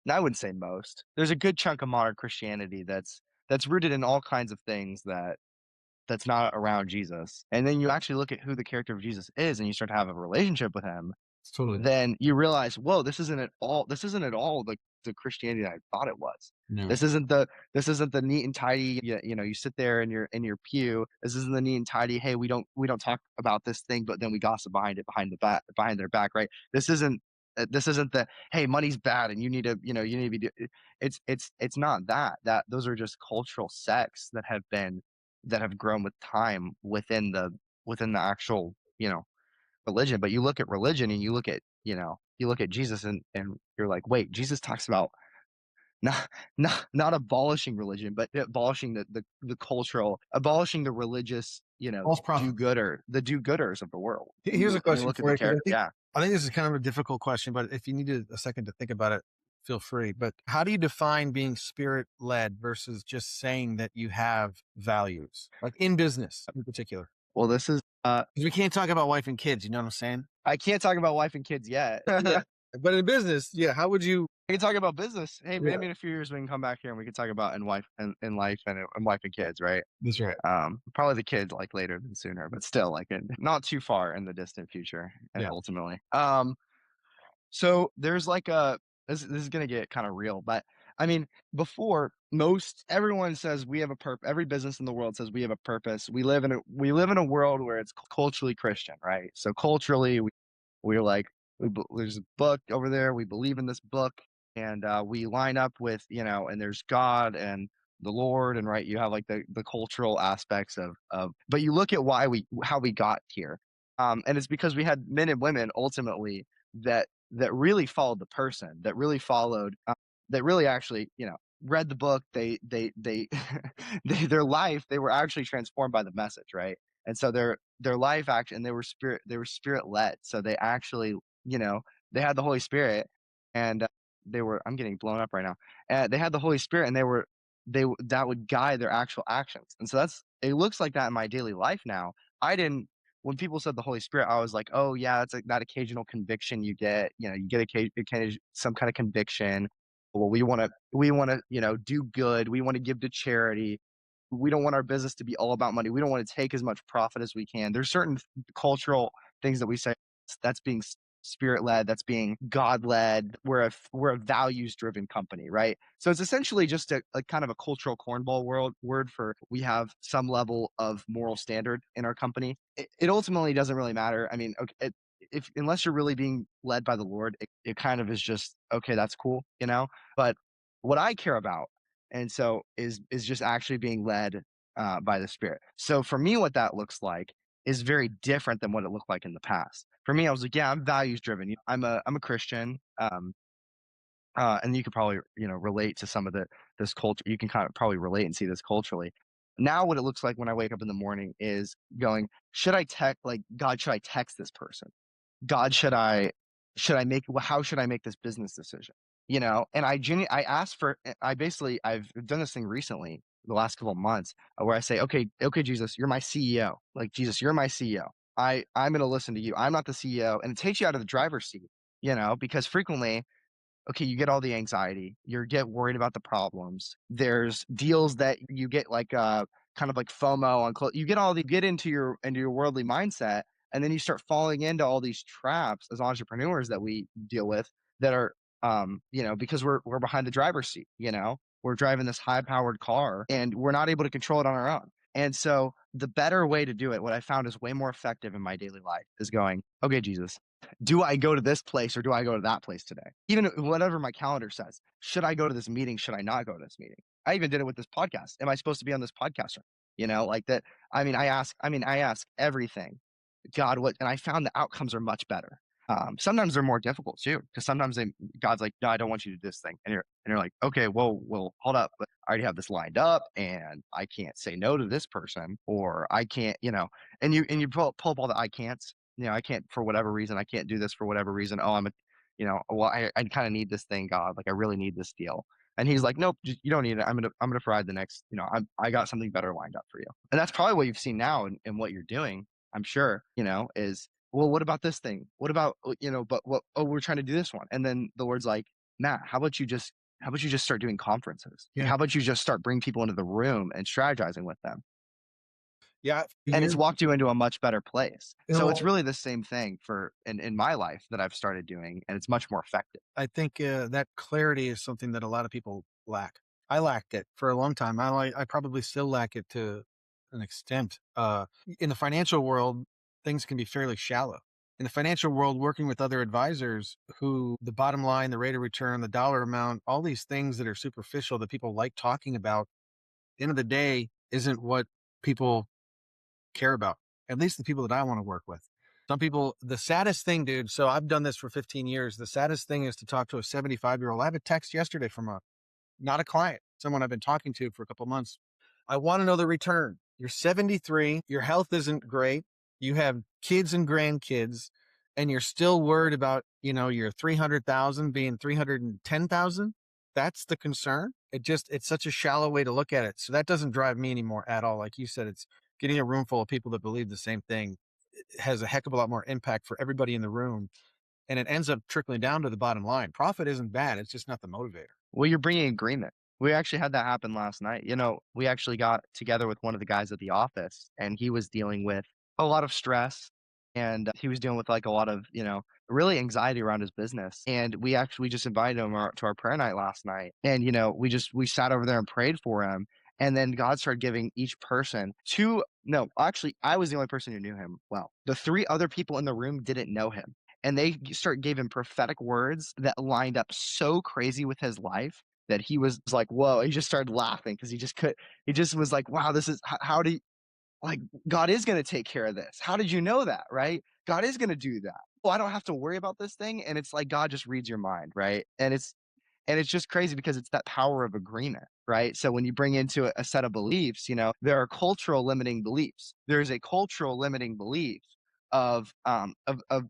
and I wouldn't say most. There's a good chunk of modern Christianity that's rooted in all kinds of things that's not around Jesus. And then you actually look at who the character of Jesus is and you start to have a relationship with him, It's totally then you realize, whoa, this isn't at all the Christianity that I thought it was. no. This isn't the neat and tidy, you sit there in your pew. This isn't the neat and tidy, hey, we don't talk about this thing, but then we gossip behind their back, right? This isn't the hey, money's bad and you need to be it's not that those are just cultural sects that have grown with time within the actual, religion. But you look at religion and you look at Jesus and you're like, wait, Jesus talks about Not abolishing religion, but abolishing the cultural, abolishing the religious, False prophet. the do-gooders of the world. Here's a I mean, question look at for the you, because character. Yeah. I think this is kind of a difficult question, but if you needed a second to think about it, feel free. But how do you define being spirit led versus just saying that you have values, like in business in particular? Well, this is, 'Cause we can't talk about wife and kids. You know what I'm saying? I can't talk about wife and kids yet. Yeah. But in business, yeah. How would you? We can talk about business. Hey, Yeah, maybe in a few years we can come back here and we can talk about in life and wife and kids, right? that's right. Probably the kids like later than sooner, but still like not too far in the distant future, Yeah. ultimately. So there's like a this is gonna get kind of real, but I mean, before most everyone says we have a purpose. Every business in the world says we have a purpose. We live in a world where it's culturally Christian, right? So culturally, we're like, there's a book over there. We believe in this book, and we line up with, and there's God and the Lord, and right, you have like the cultural aspects of. But you look at how we got here, and it's because we had men and women ultimately that really followed the person, that really followed, that really actually, read the book. They their life, they were actually transformed by the message, right? And so their life action, and they were spirit led. So they actually, you know, they had the Holy Spirit, and I'm getting blown up right now. They had the Holy Spirit, and that would guide their actual actions. And so it looks like that in my daily life now. I didn't When people said the Holy Spirit, I was like, oh yeah, it's like that occasional conviction you get. You get some kind of conviction. Well, we want to, do good. We want to give to charity. We don't want our business to be all about money. We don't want to take as much profit as we can. There's certain cultural things that we say that's being spirit led, that's being God led. We're a values driven company, right? So it's essentially just a kind of a cultural cornball word for we have some level of moral standard in our company. It ultimately doesn't really matter. I mean, okay, if unless you're really being led by the Lord, it kind of is just okay. That's cool. But what I care about, and so is just actually being led by the Spirit. So for me, what that looks like is very different than what it looked like in the past. For me, I was like, yeah, I'm values driven. I'm a Christian, and you could probably relate to some of this culture. You can kind of probably relate and see this culturally. Now, what it looks like when I wake up in the morning is going, should I text like God? Should I text this person? God, how should I make this business decision? And I asked for, I've done this thing recently, the last couple of months, where I say, okay, Jesus, you're my CEO. Like, Jesus, you're my CEO. I'm going to listen to you. I'm not the CEO. And it takes you out of the driver's seat, because frequently, okay, you get all the anxiety, you get worried about the problems. There's deals that you get like kind of like FOMO on clothes. You get into your worldly mindset, and then you start falling into all these traps as entrepreneurs that we deal with that are because we're behind the driver's seat, we're driving this high powered car and we're not able to control it on our own. And so the better way to do it, what I found is way more effective in my daily life, is going, okay, Jesus, do I go to this place or do I go to that place today? Even whatever my calendar says, should I go to this meeting? Should I not go to this meeting? I even did it with this podcast. Am I supposed to be on this podcast? Like that. I ask everything, God, and I found the outcomes are much better. Sometimes they're more difficult too, because sometimes God's like, no, I don't want you to do this thing. And you're like, okay, well, hold up. But I already have this lined up and I can't say no to this person, or I can't, and you pull up all the I can'ts. I can't for whatever reason. I can't do this for whatever reason. Oh, well, I kind of need this thing, God. Like I really need this deal. And he's like, nope, you don't need it. I'm gonna provide the next. I got something better lined up for you. And that's probably what you've seen now in what you're doing. I'm sure, is well, what about this thing? What about But what? Oh, we're trying to do this one. And then the Lord's like, Matt, how about you just start doing conferences? Like, Yeah. how about you just start bringing people into the room and strategizing with them? Yeah. And it's Years. walked you into a much better place. You So it's know, really the same thing in my life that I've started doing, and it's much more effective. I think that clarity is something that a lot of people lack. I lacked it for a long time. I probably still lack it to an extent. In the financial world, things can be fairly shallow. In the financial world, working with other advisors who the bottom line, the rate of return, the dollar amount, all these things that are superficial that people like talking about, at the end of the day, isn't what people care about. At least the people that I want to work with. Some people, the saddest thing, dude. So I've done this for 15 years. The saddest thing is to talk to a 75-year-old. I have a text yesterday from a not a client, someone I've been talking to for a couple months. I want to know the return. You're 73, your health isn't great, you have kids and grandkids, and you're still worried about, your 300,000 being 310,000. That's the concern. It's such a shallow way to look at it. So that doesn't drive me anymore at all. Like you said, it's getting a room full of people that believe the same thing. It has a heck of a lot more impact for everybody in the room, and it ends up trickling down to the bottom line. Profit isn't bad. It's just not the motivator. Well, you're bringing agreement. We actually had that happen last night. We actually got together with one of the guys at the office, and he was dealing with a lot of stress, and he was dealing with like a lot of, really anxiety around his business. And we just invited him to our prayer night last night. And, we sat over there and prayed for him. And then God started giving each person two, no, actually, I was the only person who knew him well. The three other people in the room didn't know him, and they gave him prophetic words that lined up so crazy with his life that he was like, whoa, he just started laughing because he just was like, wow, this is how do you, like, God is going to take care of this. How did you know that? Right? God is going to do that. Well, I don't have to worry about this thing. And it's like, God just reads your mind. Right. And it's just crazy because it's that power of agreement, right? So when you bring into a set of beliefs, there are cultural limiting beliefs. There's a cultural limiting belief of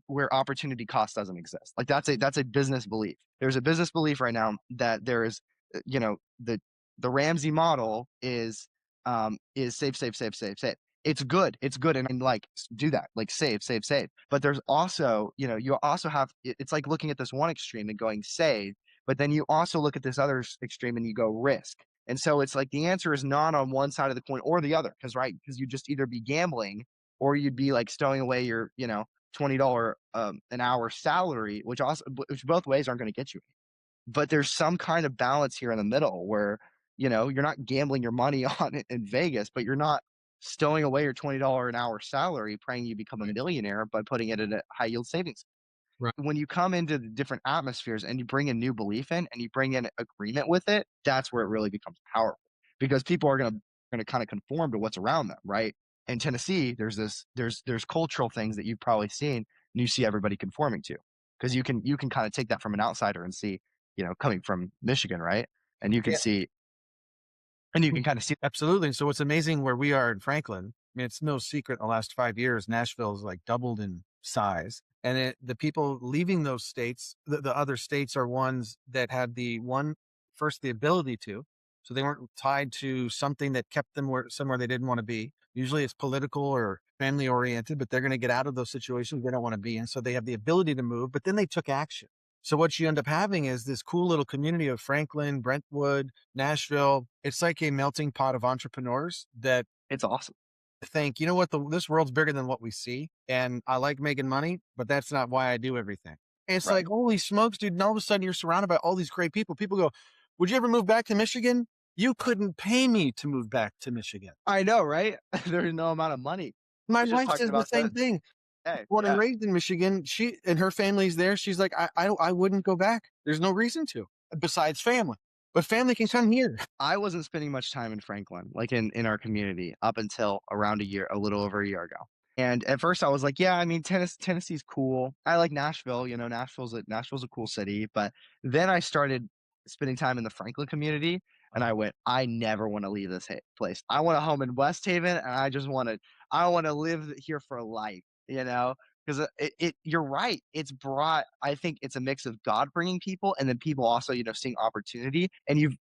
where opportunity cost doesn't exist. Like that's a business belief. There's a business belief right now that there is, the Ramsey model is save, save, save, save, save. It's good. It's good. And like, do that, like save, save, save. But there's also, you also have, it's like looking at this one extreme and going save, but then you also look at this other extreme and you go risk. And so it's like the answer is not on one side of the coin or the other, because you just either be gambling or you'd be like stowing away your, $20 an hour salary, which both ways aren't going to get you. But there's some kind of balance here in the middle where, you're not gambling your money on it in Vegas, but you're not stowing away your $20 an hour salary praying you become a Right. millionaire by putting it in a high yield savings. Right. When you come into the different atmospheres and you bring a new belief in and you bring in agreement with it, that's where it really becomes powerful, because people are going to kind of conform to what's around them, right? In Tennessee, there's cultural things that you've probably seen and you see everybody conforming to, because you can kind of take that from an outsider and see, coming from Michigan, right? And you can Yeah. see and you can kind of see. Absolutely. And so what's amazing where we are in Franklin, I mean, it's no secret in the last 5 years, Nashville's like doubled in size. And the people leaving those states, the other states are ones that had first, the ability to. So they weren't tied to something that kept them somewhere they didn't want to be. Usually it's political or family oriented, but they're going to get out of those situations they don't want to be in. So they have the ability to move, but then they took action. So what you end up having is this cool little community of Franklin, Brentwood, Nashville. It's like a melting pot of entrepreneurs that It's awesome. think, you know what, this world's bigger than what we see. And I like making money, but that's not why I do everything. And it's Right. like, holy smokes, dude. And all of a sudden you're surrounded by all these great people. People go, would you ever move back to Michigan? You couldn't pay me to move back to Michigan. I know, right? There's no amount of money. My I was just wife talking says the about same that. thing. Hey, Born and yeah. raised in Michigan. She and her family's there. She's like, I wouldn't go back. There's no reason to, besides family. But family can come here. I wasn't spending much time in Franklin, like in our community, up until around a little over a year ago. And at first I was like, yeah, I mean, Tennessee's cool. I like Nashville, Nashville's a cool city. But then I started spending time in the Franklin community, and I went, I never want to leave this place. I want a home in West Haven, and I want to live here for life, because you're right. I think it's a mix of God bringing people and then people also, seeing opportunity. And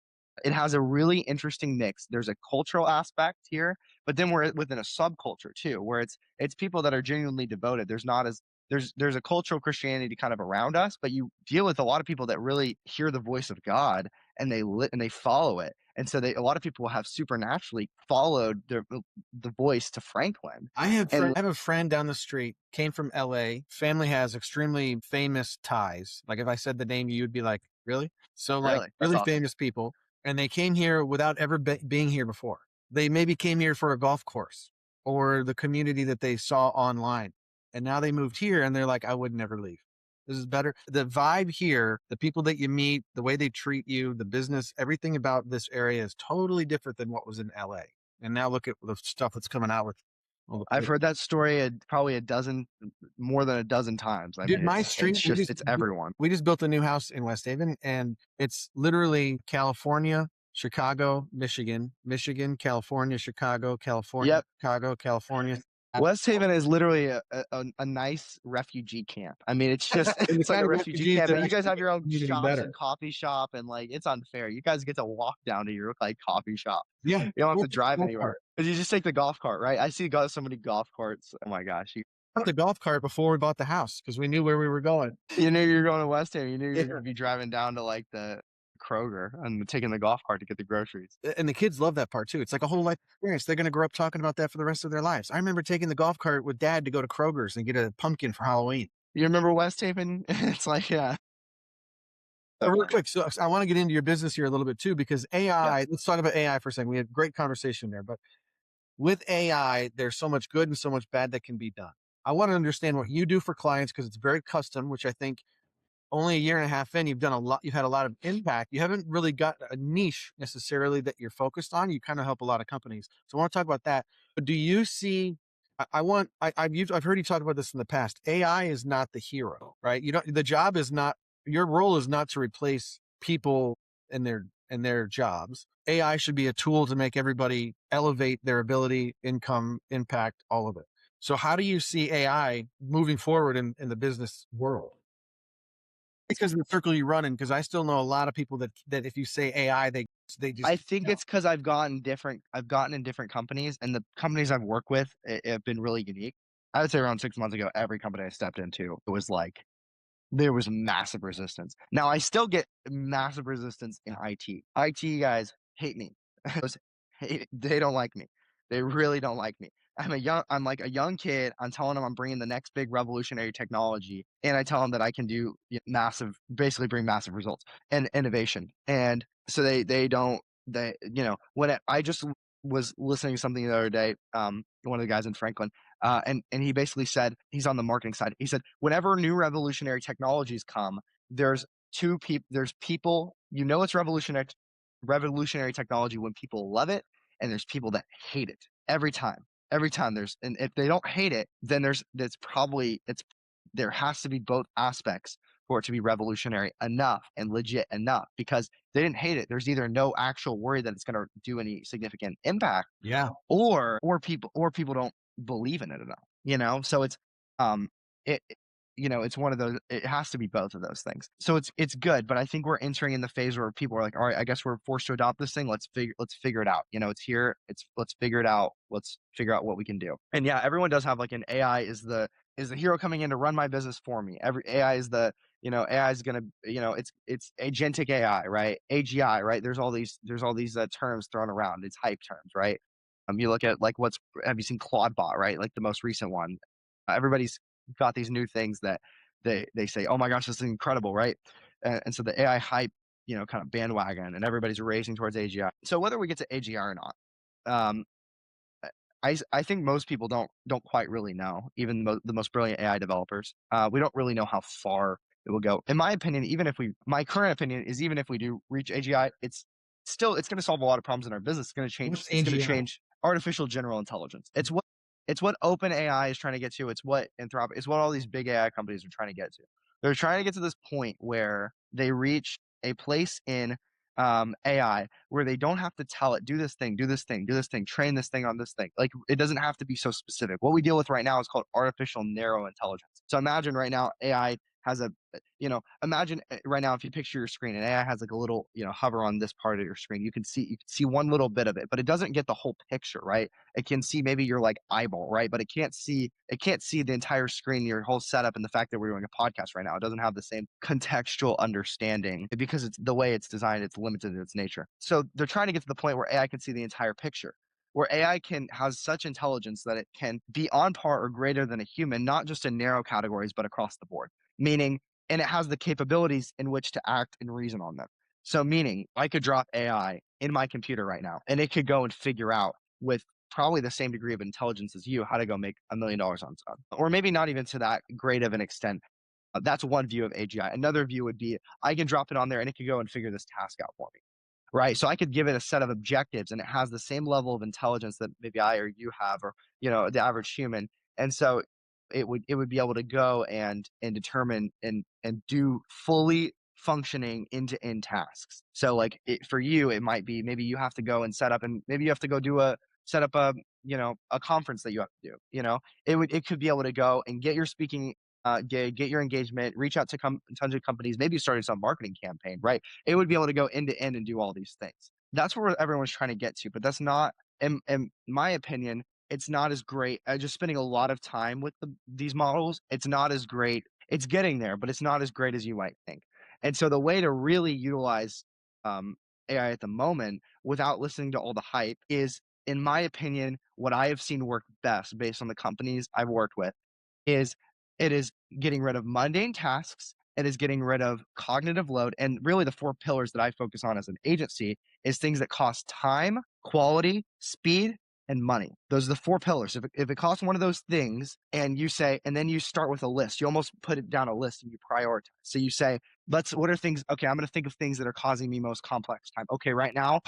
it has a really interesting mix. There's a cultural aspect here, but then we're within a subculture too, where it's people that are genuinely devoted. There's a cultural Christianity kind of around us, but you deal with a lot of people that really hear the voice of God and they follow it. And so a lot of people have supernaturally followed the voice to Franklin. I And have a friend down the street, came from LA. Family has extremely famous ties. Like if I said the name, you'd be like, really? So like really, that's really awesome. famous people. And they came here without ever being here before. They maybe came here for a golf course or the community that they saw online. And now they moved here and they're like, I would never leave. This is better. The vibe here, the people that you meet, the way they treat you, the business, everything about this area is totally different than what was in LA. And now look at the stuff that's coming out with All the I've players. heard that story probably a dozen, more than a dozen times. I Dude, mean, my it's street, just it's everyone. we just built a new house in West Haven, and it's literally California, Chicago, Michigan, Michigan, California, Chicago, California, Yep. Chicago, California. West Haven is literally a nice refugee camp. I mean, it's just And the it's like kind a of refugee refugees camp, that and you guys actually have make your the own community shops and better. coffee shop, and like it's unfair. You guys get to walk down to your like coffee shop. Yeah. You don't have We'll to take the drive golf anywhere. cart. 'Cause you just take the golf cart, right? I see so many golf carts. Oh my gosh. Got the golf cart before we bought the house because we knew where we were going. You knew you were going to West Haven. You knew you were Yeah. gonna be driving down to like the Kroger and taking the golf cart to get the groceries. And the kids love that part too. It's like a whole life experience. They're going to grow up talking about that for the rest of their lives. I remember taking the golf cart with dad to go to Kroger's and get a pumpkin for Halloween. You remember West Haven? It's like, yeah. Real quick, so I want to get into your business here a little bit too, because Yeah. AI, let's talk about AI for a second. We had a great conversation there, but with AI, there's so much good and so much bad that can be done. I want to understand what you do for clients because it's very custom, which I think only a year and a half in, you've done a lot, you've had a lot of impact. You haven't really got a niche necessarily that you're focused on. You kind of help a lot of companies. So I want to talk about that. But do you see, I've heard you talk about this in the past. AI is not the hero, right? You don't, the job is not, your role is not to replace people and their jobs. AI should be a tool to make everybody elevate their ability, income, impact, all of it. So how do you see AI moving forward in the business world? Because of the circle you run in, because I still know a lot of people that if you say AI, they just I think no. it's because I've gotten in different companies, and the companies I've worked with have been really unique. I would say around 6 months ago, every company I stepped into, it was like there was massive resistance. Now I still get massive resistance in IT. IT guys hate me. They don't like me. They really don't like me. I'm like a young kid. I'm telling them I'm bringing the next big revolutionary technology, and I tell them that I can do massive, basically bring massive results and innovation. And so they don't I just was listening to something the other day, one of the guys in Franklin, and he basically said, he's on the marketing side. He said, whenever new revolutionary technologies come, there's there's people, it's revolutionary technology when people love it, and there's people that hate it every time. Every time and if they don't hate it, then there has to be both aspects for it to be revolutionary enough and legit enough, because they didn't hate it. There's either no actual worry that it's going to do any significant impact, Yeah. or people don't believe in it enough, so um it it's one of those. It has to be both of those things, so it's good. But I think we're entering in the phase where people are like, all right, I guess we're forced to adopt this thing. Let's figure it out. It's here. Let's figure it out. Let's figure out what we can do. And yeah, everyone does have like an AI is the hero coming in to run my business for me. Every AI is the AI is gonna, it's agentic AI, right? AGI, right? There's all these terms thrown around. It's hype terms, right? You look at like have you seen Claudebot, right? Like the most recent one. Everybody's got these new things that they say, oh my gosh, this is incredible, right? And so the AI hype, kind of bandwagon, and everybody's racing towards AGI. So whether we get to AGI or not, um, I think most people don't quite really know, even the most brilliant AI developers. We don't really know how far it will go. In my opinion, my current opinion is, even if we do reach AGI, it's going to solve a lot of problems in our business. It's going to change. What's It's going to AGI? change artificial general intelligence. It's what open AI is trying to get to. It's what Anthropic. It's what all these big AI companies are trying to get to. They're trying to get to this point where they reach a place in AI where they don't have to tell it, do this thing, do this thing, do this thing, train this thing on this thing. Like, it doesn't have to be so specific. What we deal with right now is called artificial narrow intelligence. So imagine right now AI has imagine right now, if you picture your screen, and AI has like a little, hover on this part of your screen, you can see one little bit of it, but it doesn't get the whole picture, right? It can see maybe your like eyeball, right? But it can't see the entire screen, your whole setup, and the fact that we're doing a podcast right now. It doesn't have the same contextual understanding because it's the way it's designed. It's limited in its nature. So they're trying to get to the point where AI can see the entire picture, where AI has such intelligence that it can be on par or greater than a human, not just in narrow categories, but across the board. Meaning, and it has the capabilities in which to act and reason on them. So, meaning, I could drop AI in my computer right now, and it could go and figure out, with probably the same degree of intelligence as you, how to go make $1 million on stuff, or maybe not even to that great of an extent. That's one view of AGI. Another view would be, I can drop it on there, and it could go and figure this task out for me. right? So I could give it a set of objectives and it has the same level of intelligence that maybe I or you have, or, the average human. And so it would be able to go and determine and do fully functioning end-to-end tasks. So like for you, it might be maybe you have to go and set up, and maybe you have to go set up a conference that you have to do. It could be able to go and get your speaking gig, get your engagement, reach out to tons of companies, maybe start some marketing campaign, right? It would be able to go end to end and do all these things. That's where everyone's trying to get to, but that's not, in my opinion, it's not as great. Just spending a lot of time with these models, it's not as great. It's getting there, but it's not as great as you might think. And so the way to really utilize um, AI at the moment without listening to all the hype is, in my opinion, what I have seen work best based on the companies I've worked with is it is getting rid of mundane tasks. It is getting rid of cognitive load. And really, the four pillars that I focus on as an agency is things that cost time, quality, speed, and money. Those are the four pillars. If it costs one of those things, and you say, and then you start with a list, you almost put it down a list and you prioritize. So you say, what are things? Okay, I'm going to think of things that are causing me most complex time. Okay, right now,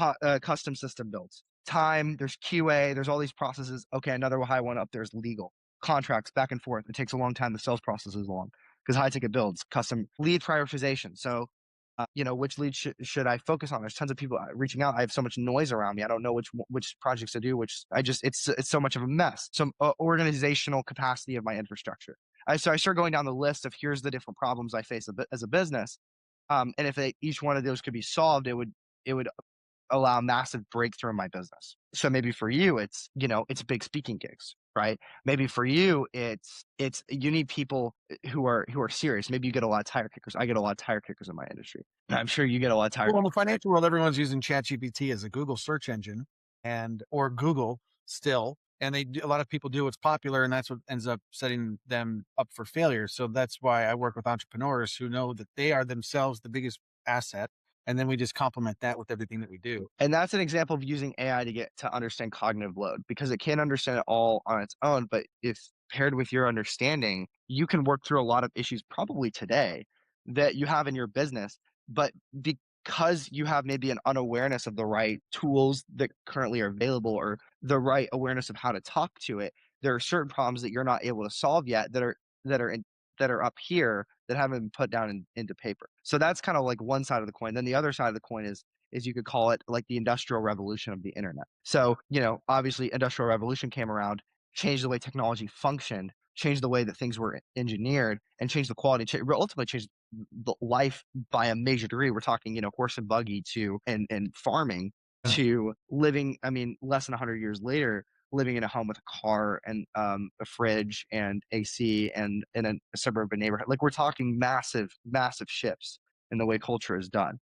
custom system builds. Time, there's QA, there's all these processes. Okay, another high one up there is legal contracts back and forth. It takes a long time. The sales process is long because high ticket builds, custom lead prioritization. So, which lead should I focus on? There's tons of people reaching out. I have so much noise around me. I don't know which projects to do. Which it's so much of a mess. Some organizational capacity of my infrastructure. So I start going down the list of here's the different problems I face as a business. And if each one of those could be solved, it would allow massive breakthrough in my business. So maybe for you, it's big speaking gigs, right? Maybe for you, it's you need people who are serious. Maybe you get a lot of tire kickers. I get a lot of tire kickers in my industry. I'm sure you get a lot of tire Well, in the kickers, right? financial world, everyone's using ChatGPT as a Google search engine and or Google still, and a lot of people do what's popular, and that's what ends up setting them up for failure. So that's why I work with entrepreneurs who know that they are themselves the biggest asset, and then we just complement that with everything that we do. And that's an example of using AI to understand cognitive load because it can't understand it all on its own. But if paired with your understanding, you can work through a lot of issues probably today that you have in your business. But because you have maybe an unawareness of the right tools that currently are available or the right awareness of how to talk to it, there are certain problems that you're not able to solve yet that are in, that are up here that haven't been put down into paper. So that's kind of like one side of the coin. Then the other side of the coin is you could call it like the industrial revolution of the internet. So, obviously industrial revolution came around, changed the way technology functioned, changed the way that things were engineered, and changed the quality, ultimately changed the life by a major degree. We're talking, horse and buggy to and farming to living, I mean, less than 100 years later, living in a home with a car and a fridge and AC and in a suburban neighborhood. Like we're talking massive, massive shifts in the way culture is done,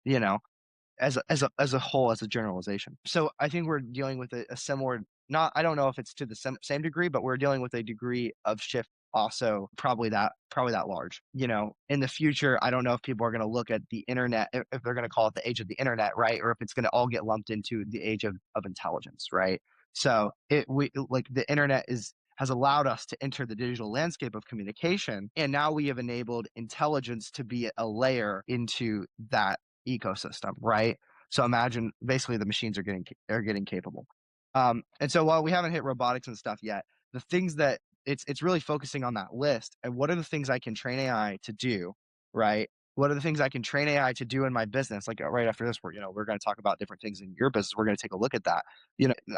as a whole, as a generalization. So I think we're dealing with a similar, not, I don't know if it's to the same degree, but we're dealing with a degree of shift also probably that large. In the future, I don't know if people are going to look at the internet, if they're going to call it the age of the internet, right? Or if it's going to all get lumped into the age of intelligence, right? So like the internet has allowed us to enter the digital landscape of communication. And now we have enabled intelligence to be a layer into that ecosystem, right? So imagine basically the machines are getting capable. And so while we haven't hit robotics and stuff yet, the things that it's really focusing on that list and what are the things I can train AI to do, right? What are the things I can train AI to do in my business? Like right after this, we're going to talk about different things in your business. We're going to take a look at that.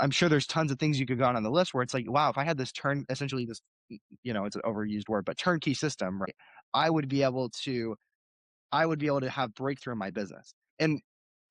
I'm sure there's tons of things you could go on the list where it's like, wow, if I had essentially this, it's an overused word, but turnkey system, right? I would be able to have breakthrough in my business. And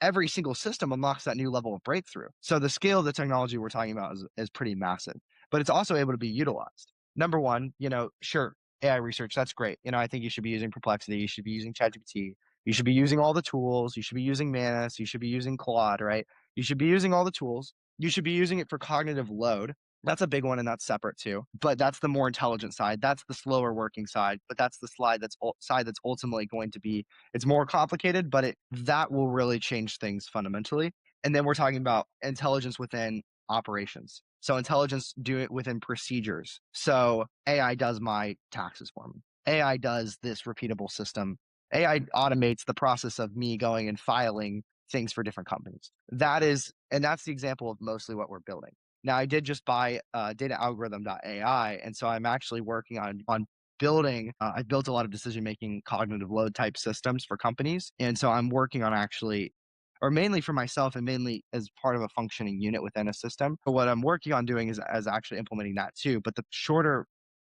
every single system unlocks that new level of breakthrough. So the scale of the technology we're talking about is pretty massive, but it's also able to be utilized. Number one, sure, AI research, that's great. I think you should be using Perplexity, you should be using ChatGPT, you should be using all the tools, you should be using Manus, you should be using Claude, right? You should be using all the tools. You should be using it for cognitive load. That's a big one, and that's separate too. But that's the more intelligent side. That's the slower working side. But that's the side that's ultimately going to be. It's more complicated, but that will really change things fundamentally. And then we're talking about intelligence within operations. So intelligence do it within procedures. So AI does my taxes for me. AI does this repeatable system. AI automates the process of me going and filing things for different companies. And that's the example of mostly what we're building. Now, I did just buy data and so I'm actually working on building. I built a lot of decision making, cognitive load type systems for companies, and so I'm working on actually, or mainly for myself, and mainly as part of a functioning unit within a system. But what I'm working on doing is actually implementing that too. But the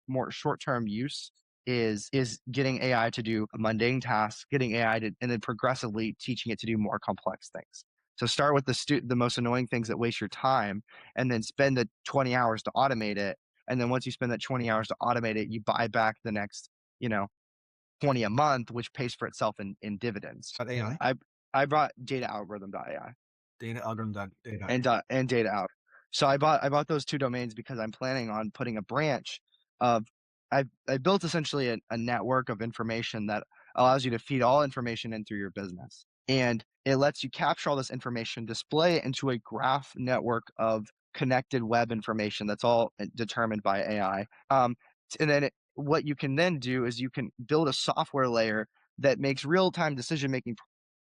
more short term use is getting AI to do mundane tasks, getting AI to, and then progressively teaching it to do more complex things. So start with the most annoying things that waste your time, and then spend the 20 hours to automate it. And then once you spend that 20 hours to automate it, you buy back the next, you know, 20 a month, which pays for itself in dividends. About AI? I I brought data Data algorithm dot data. and data out. So I bought those two domains because I'm planning on putting a branch of I built essentially a network of information that allows you to feed all information in through your business. And it lets you capture all this information, display it into a graph network of connected web information that's all determined by AI. And then what you can then do is you can build a software layer that makes real-time decision making.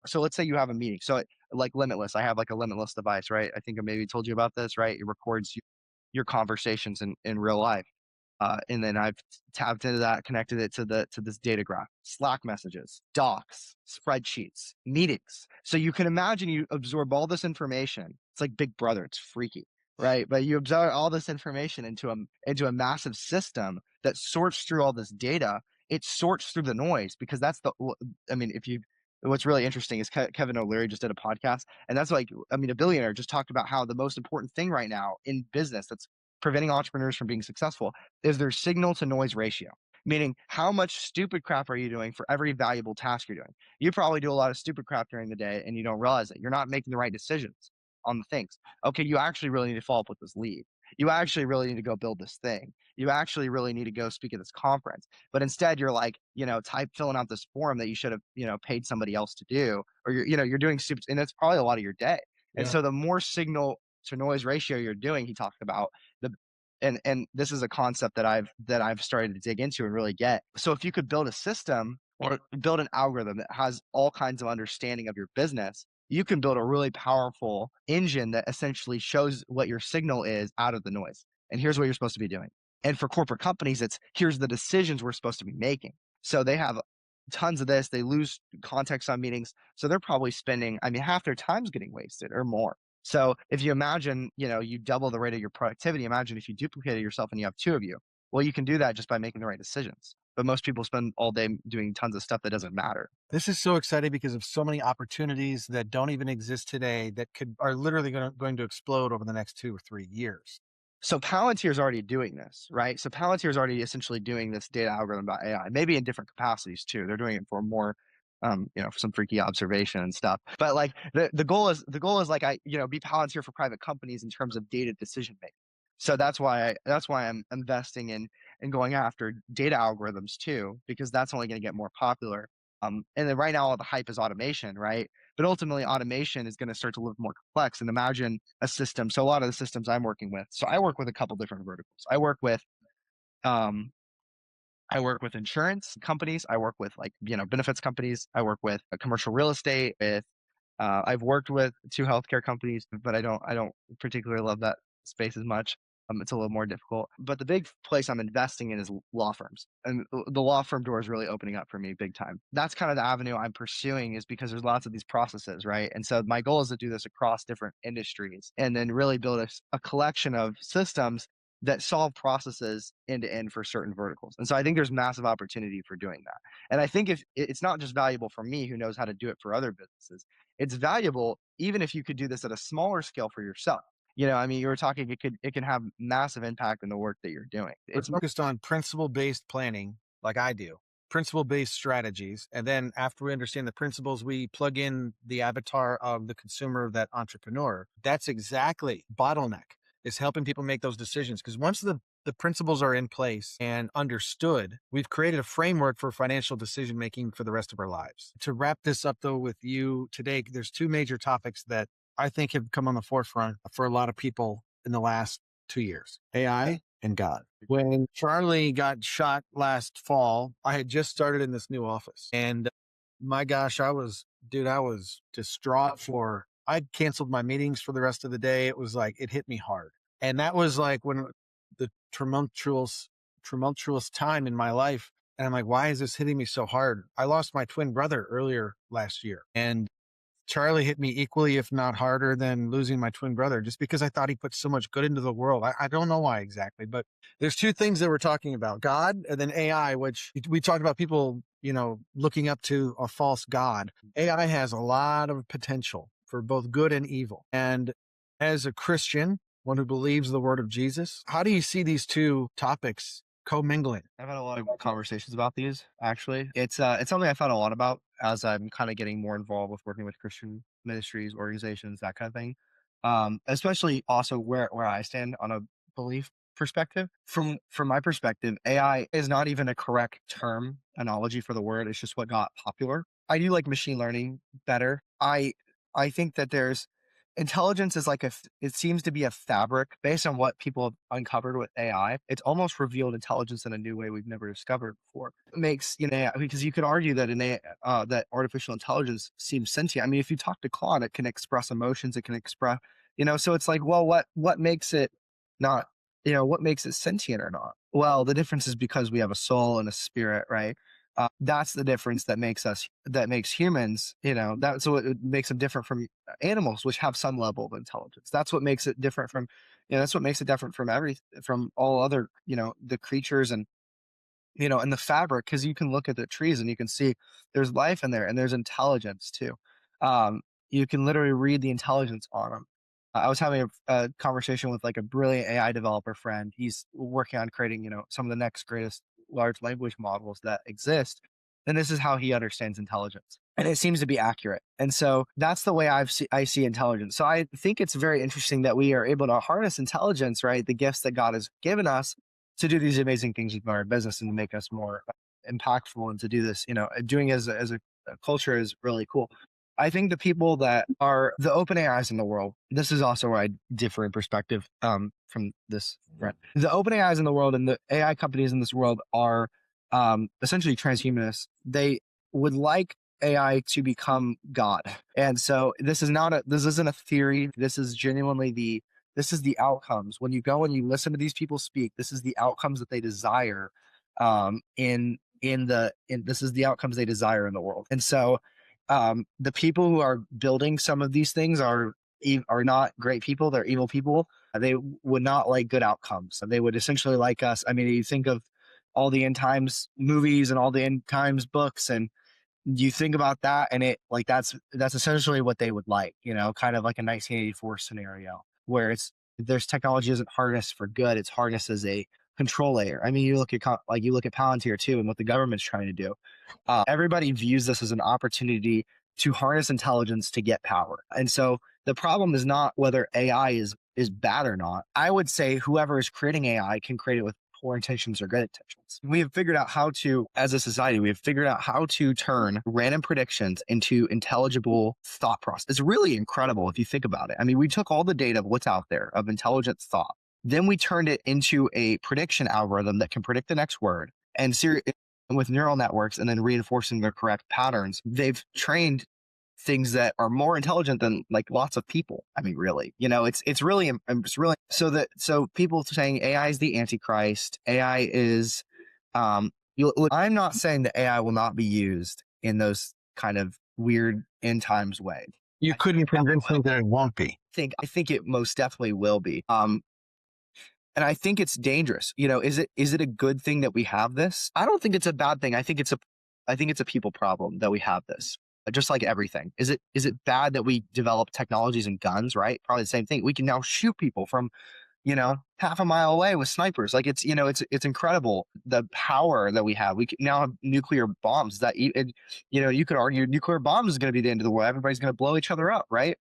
So let's say you have a meeting. So like Limitless, I have like a Limitless device, right? I think I maybe told you about this, right? It records your conversations in real life. And then I've tapped into that, connected it to this data graph, Slack messages, docs, spreadsheets, meetings. So you can imagine you absorb all this information. It's like Big Brother. It's freaky, right? But you absorb all this information into a massive system that sorts through all this data. It sorts through the noise because I mean, if you what's really interesting is Kevin O'Leary just did a podcast, and that's like, I mean, a billionaire just talked about how the most important thing right now in business that's preventing entrepreneurs from being successful is their signal to noise ratio. Meaning, how much stupid crap are you doing for every valuable task you're doing? You probably do a lot of stupid crap during the day and you don't realize it. You're not making the right decisions on the things. Okay, you actually really need to follow up with this lead. You actually really need to go build this thing. You actually really need to go speak at this conference. But instead, you're like, filling out this form that you should have, paid somebody else to do, or you're doing stupid, and that's probably a lot of your day. And Yeah. so the more signal to noise ratio you're doing, he talked about the and this is a concept that I've started to dig into and really get. So if you could build a system or build an algorithm that has all kinds of understanding of your business, you can build a really powerful engine that essentially shows what your signal is out of the noise. And here's what you're supposed to be doing. And for corporate companies, it's here's the decisions we're supposed to be making. So they have tons of this. They lose context on meetings. So they're probably spending, I mean, half their time's getting wasted or more. So if you imagine, you double the rate of your productivity, imagine if you duplicated yourself and you have two of you. Well, you can do that just by making the right decisions. But most people spend all day doing tons of stuff that doesn't matter. This is so exciting because of so many opportunities that don't even exist today that are literally going to explode over the next 2 or 3 years. So Palantir is already doing this, right? So Palantir is already essentially doing this data algorithm about AI, maybe in different capacities too. They're doing it for more, for some freaky observation and stuff. But like the goal is like be Palantir for private companies in terms of data decision making. So that's why I'm investing in going after data algorithms too, because that's only going to get more popular. And then right now all the hype is automation, right? But ultimately, automation is going to start to look more complex. And imagine a system. So a lot of the systems I'm working with. So I work with a couple different verticals. Um, I work with insurance companies. I work with like benefits companies. I work with commercial real estate. I've worked with two healthcare companies, but I don't particularly love that space as much. It's a little more difficult. But the big place I'm investing in is law firms, and the law firm door is really opening up for me big time. That's kind of the avenue I'm pursuing, is because there's lots of these processes, right? And so my goal is to do this across different industries, and then really build a collection of systems that solve processes end to end for certain verticals. And so I think there's massive opportunity for doing that. And I think if it's not just valuable for me who knows how to do it for other businesses, it's valuable even if you could do this at a smaller scale for yourself. I mean, you were talking, it can have massive impact in the work that you're doing. We're It's focused on principle-based planning like I do, principle-based strategies. And then after we understand the principles, we plug in the avatar of the consumer, that entrepreneur. That's exactly bottleneck, is helping people make those decisions. Because once the principles are in place and understood, we've created a framework for financial decision making for the rest of our lives. To wrap this up though with you today, there's two major topics that I think have come on the forefront for a lot of people in the last 2 years: AI and God. When Charlie got shot last fall, I had just started in this new office. And my gosh, I was Dude, I was distraught for I canceled my meetings for the rest of the day. It was like it hit me hard. And that was like when the tumultuous time in my life. And I'm like, why is this hitting me so hard? I lost my twin brother earlier last year. And Charlie hit me equally, if not harder, than losing my twin brother, just because I thought he put so much good into the world. I don't know why exactly, but there's two things that we're talking about: God and then AI, which we talked about people, looking up to a false God. AI has a lot of potential for both good and evil. And as a Christian, one who believes the word of Jesus, how do you see these two topics commingling? I've had a lot of conversations about these, actually. It's something I found a lot about as I'm kind of getting more involved with working with Christian ministries, organizations, that kind of thing. Especially also where I stand on a belief perspective. From my perspective, AI is not even a correct term analogy for the word. It's just what got popular. I do like machine learning better. I think that there's intelligence is like it seems to be a fabric based on what people have uncovered with AI. It's almost revealed intelligence in a new way we've never discovered before. It makes, because you could argue that that artificial intelligence seems sentient. I mean, if you talk to Claude, it can express emotions, it can express, so it's like, well, what makes it not, what makes it sentient or not? Well, the difference is because we have a soul and a spirit, right? That's the difference that makes humans, that's what it makes them different from animals, which have some level of intelligence. That's what makes it different from, that's what makes it different from from all other, the creatures and the fabric, because you can look at the trees and you can see there's life in there and there's intelligence too. You can literally read the intelligence on them. I was having a conversation with like a brilliant AI developer friend. He's working on creating, some of the next greatest large language models that exist. And this is how he understands intelligence. And it seems to be accurate. And so that's the way I see intelligence. So I think it's very interesting that we are able to harness intelligence, right? The gifts that God has given us to do these amazing things with our business and to make us more impactful and to do this, doing as a culture is really cool. I think the people that are the open AIs in the world, this is also where I differ in perspective from this friend. The open AIs in the world and the AI companies in this world are essentially transhumanists. They would like AI to become God. And so this isn't a theory. This is genuinely this is the outcomes. When you go and you listen to these people speak, this is the outcomes that they desire this is the outcomes they desire in the world. And so the people who are building some of these things are not great people. They're evil people. They would not like good outcomes. They would essentially like us. I mean, you think of all the end times movies and all the end times books, and you think about that, and that's essentially what they would like, kind of like a 1984 scenario where there's technology isn't harnessed for good, it's harnessed as a control layer. I mean, you look at Palantir too and what the government's trying to do. Everybody views this as an opportunity to harness intelligence to get power. And so the problem is not whether AI is bad or not. I would say whoever is creating AI can create it with poor intentions or good intentions. We have figured out how to, as a society, we have figured out how to turn random predictions into intelligible thought process. It's really incredible if you think about it. I mean, we took all the data of what's out there of intelligent thought, then we turned it into a prediction algorithm that can predict the next word. And with neural networks and then reinforcing their correct patterns, they've trained things that are more intelligent than like lots of people. I mean, really, it's really so people saying AI is the Antichrist. AI is, I'm not saying that AI will not be used in those kind of weird end times way. You couldn't convince me that it won't be. I think it most definitely will be. And I think it's dangerous. Is it a good thing that we have this? I don't think it's a bad thing. I think it's a people problem that we have this. Just like everything. Is it bad that we develop technologies and guns, right? Probably the same thing. We can now shoot people from, half a mile away with snipers. Like it's incredible the power that we have. We can now have nuclear bombs you could argue nuclear bombs is going to be the end of the world. Everybody's going to blow each other up, right?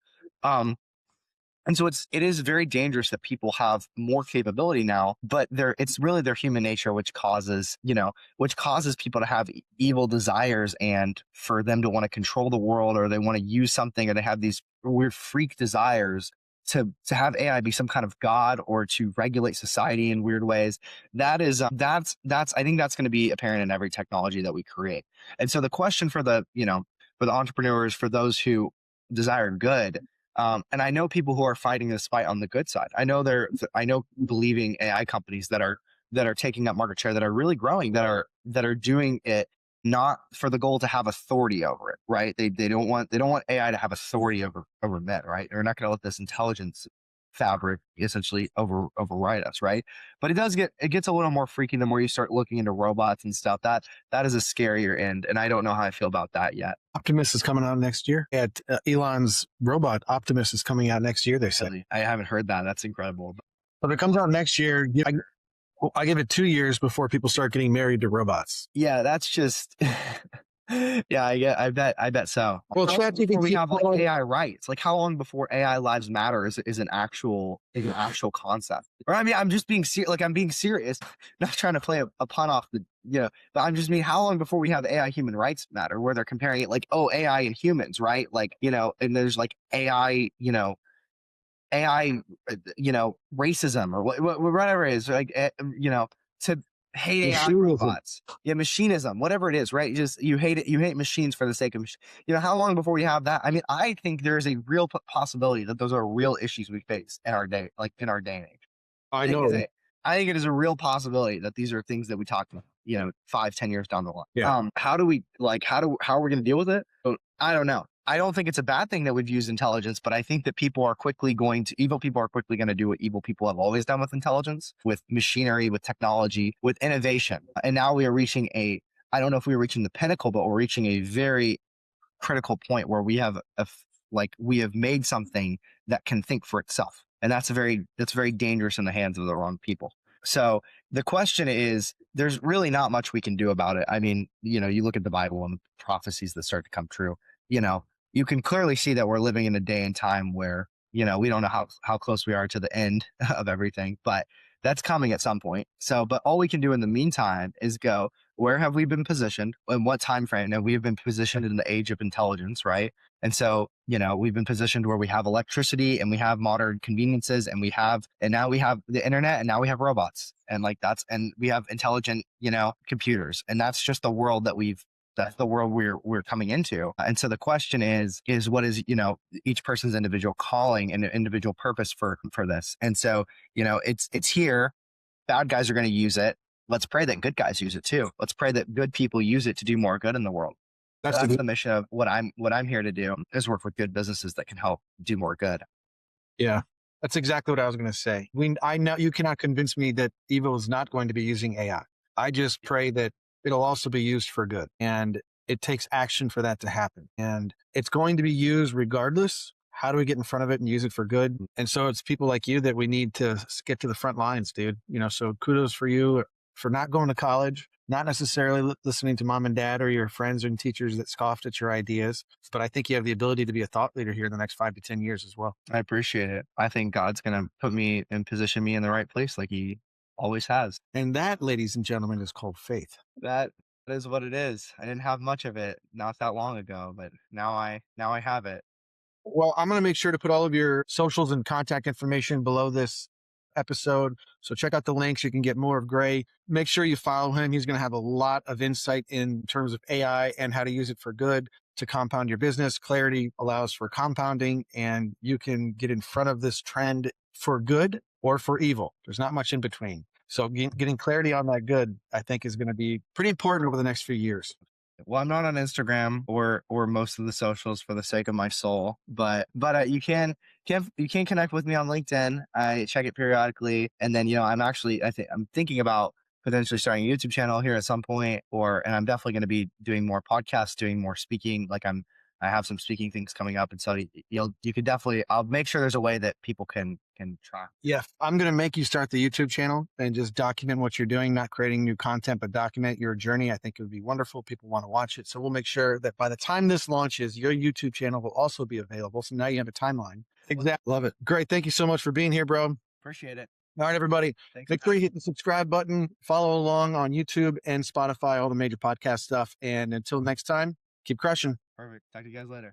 And so it is very dangerous that people have more capability now, but it's really their human nature which causes people to have evil desires and for them to want to control the world, or they want to use something, or they have these weird freak desires to have AI be some kind of god or to regulate society in weird ways. That's I think that's going to be apparent in every technology that we create. And so the question for the for the entrepreneurs, for those who desire good. And I know people who are fighting this fight on the good side. I know believing AI companies that are taking up market share, that are really growing, that are doing it not for the goal to have authority over it, right? They don't want AI to have authority over men, right? They're not going to let this intelligence fabric essentially override us, right? But it gets a little more freaky the more you start looking into robots and stuff. That is a scarier end, and I don't know how I feel about that yet. Optimus is coming out next year. Elon's robot Optimus is coming out next year, they say. Really, I haven't heard that. That's incredible. But if it comes out next year, I give it 2 years before people start getting married to robots. Yeah, that's just yeah, I bet so. Well, How long before we ChatGPT, have like AI rights? Like how long before AI lives matter is an actual concept? Or I mean, I'm just being serious. Like I'm being serious, not trying to play a pun off the but I'm just mean how long before we have AI human rights matter, where they're comparing it like, oh, AI and humans, right? Like and there's like AI, AI, racism or whatever it is, like, to hate AI robots. Yeah, machinism, whatever it is, right? You hate it. You hate machines for the sake of, how long before we have that? I mean, I think there is a real possibility that those are real issues we face in our day, like in our day and age. I I think, know. I think it is a real possibility that these are things that we talk about, 5, 10 years down the line. Yeah. How do we how are we going to deal with it? I don't know. I don't think it's a bad thing that we've used intelligence, but I think that evil people are quickly going to do what evil people have always done with intelligence, with machinery, with technology, with innovation. And now we are reaching I don't know if we're reaching the pinnacle, but we're reaching a very critical point where we have made something that can think for itself. And that's very dangerous in the hands of the wrong people. So the question is, there's really not much we can do about it. I mean, you look at the Bible and the prophecies that start to come true, you can clearly see that we're living in a day and time where, we don't know how close we are to the end of everything, but that's coming at some point. So, but all we can do in the meantime is go, where have we been positioned and what time frame? Now we have been positioned in the age of intelligence, right? And so, we've been positioned where we have electricity and we have modern conveniences and now we have the internet and now we have robots and and we have intelligent, computers. And that's just the world that's the world we're coming into. And so the question is what is, each person's individual calling and individual purpose for this. And so, it's here. Bad guys are going to use it. Let's pray that good guys use it too. Let's pray that good people use it to do more good in the world. That's the mission of what I'm here to do, is work with good businesses that can help do more good. Yeah. That's exactly what I was going to say. I know you cannot convince me that evil is not going to be using AI. I just pray that it'll also be used for good. And it takes action for that to happen. And it's going to be used regardless. How do we get in front of it and use it for good? And so it's people like you that we need to get to the front lines, dude. So kudos for you for not going to college, not necessarily listening to mom and dad or your friends and teachers that scoffed at your ideas. But I think you have the ability to be a thought leader here in the next 5 to 10 years as well. I appreciate it. I think God's going to put me and position me in the right place like he always has. And that, ladies and gentlemen, is called faith. That is what it is. I didn't have much of it not that long ago, but now I have it. Well, I'm going to make sure to put all of your socials and contact information below this episode. So check out the links. You can get more of Gray. Make sure you follow him. He's going to have a lot of insight in terms of AI and how to use it for good to compound your business. Clarity allows for compounding, and you can get in front of this trend for good or for evil. There's not much in between. So getting clarity on that good, I think, is going to be pretty important over the next few years. Well, I'm not on Instagram or most of the socials for the sake of my soul, but you can connect with me on LinkedIn. I check it periodically, and then I'm thinking about potentially starting a YouTube channel here at some point, and I'm definitely going to be doing more podcasts, doing more speaking. I have some speaking things coming up, and so you could definitely. I'll make sure there's a way that people can try. Yeah, I'm going to make you start the YouTube channel and just document what you're doing, not creating new content, but document your journey. I think it would be wonderful. People want to watch it. So we'll make sure that by the time this launches, your YouTube channel will also be available. So now you have a timeline. Exactly. Love it. Great. Thank you so much for being here, bro. Appreciate it. All right, everybody. Thanks. Make sure you hit the subscribe button, follow along on YouTube and Spotify, all the major podcast stuff. And until next time, keep crushing. Perfect. Talk to you guys later.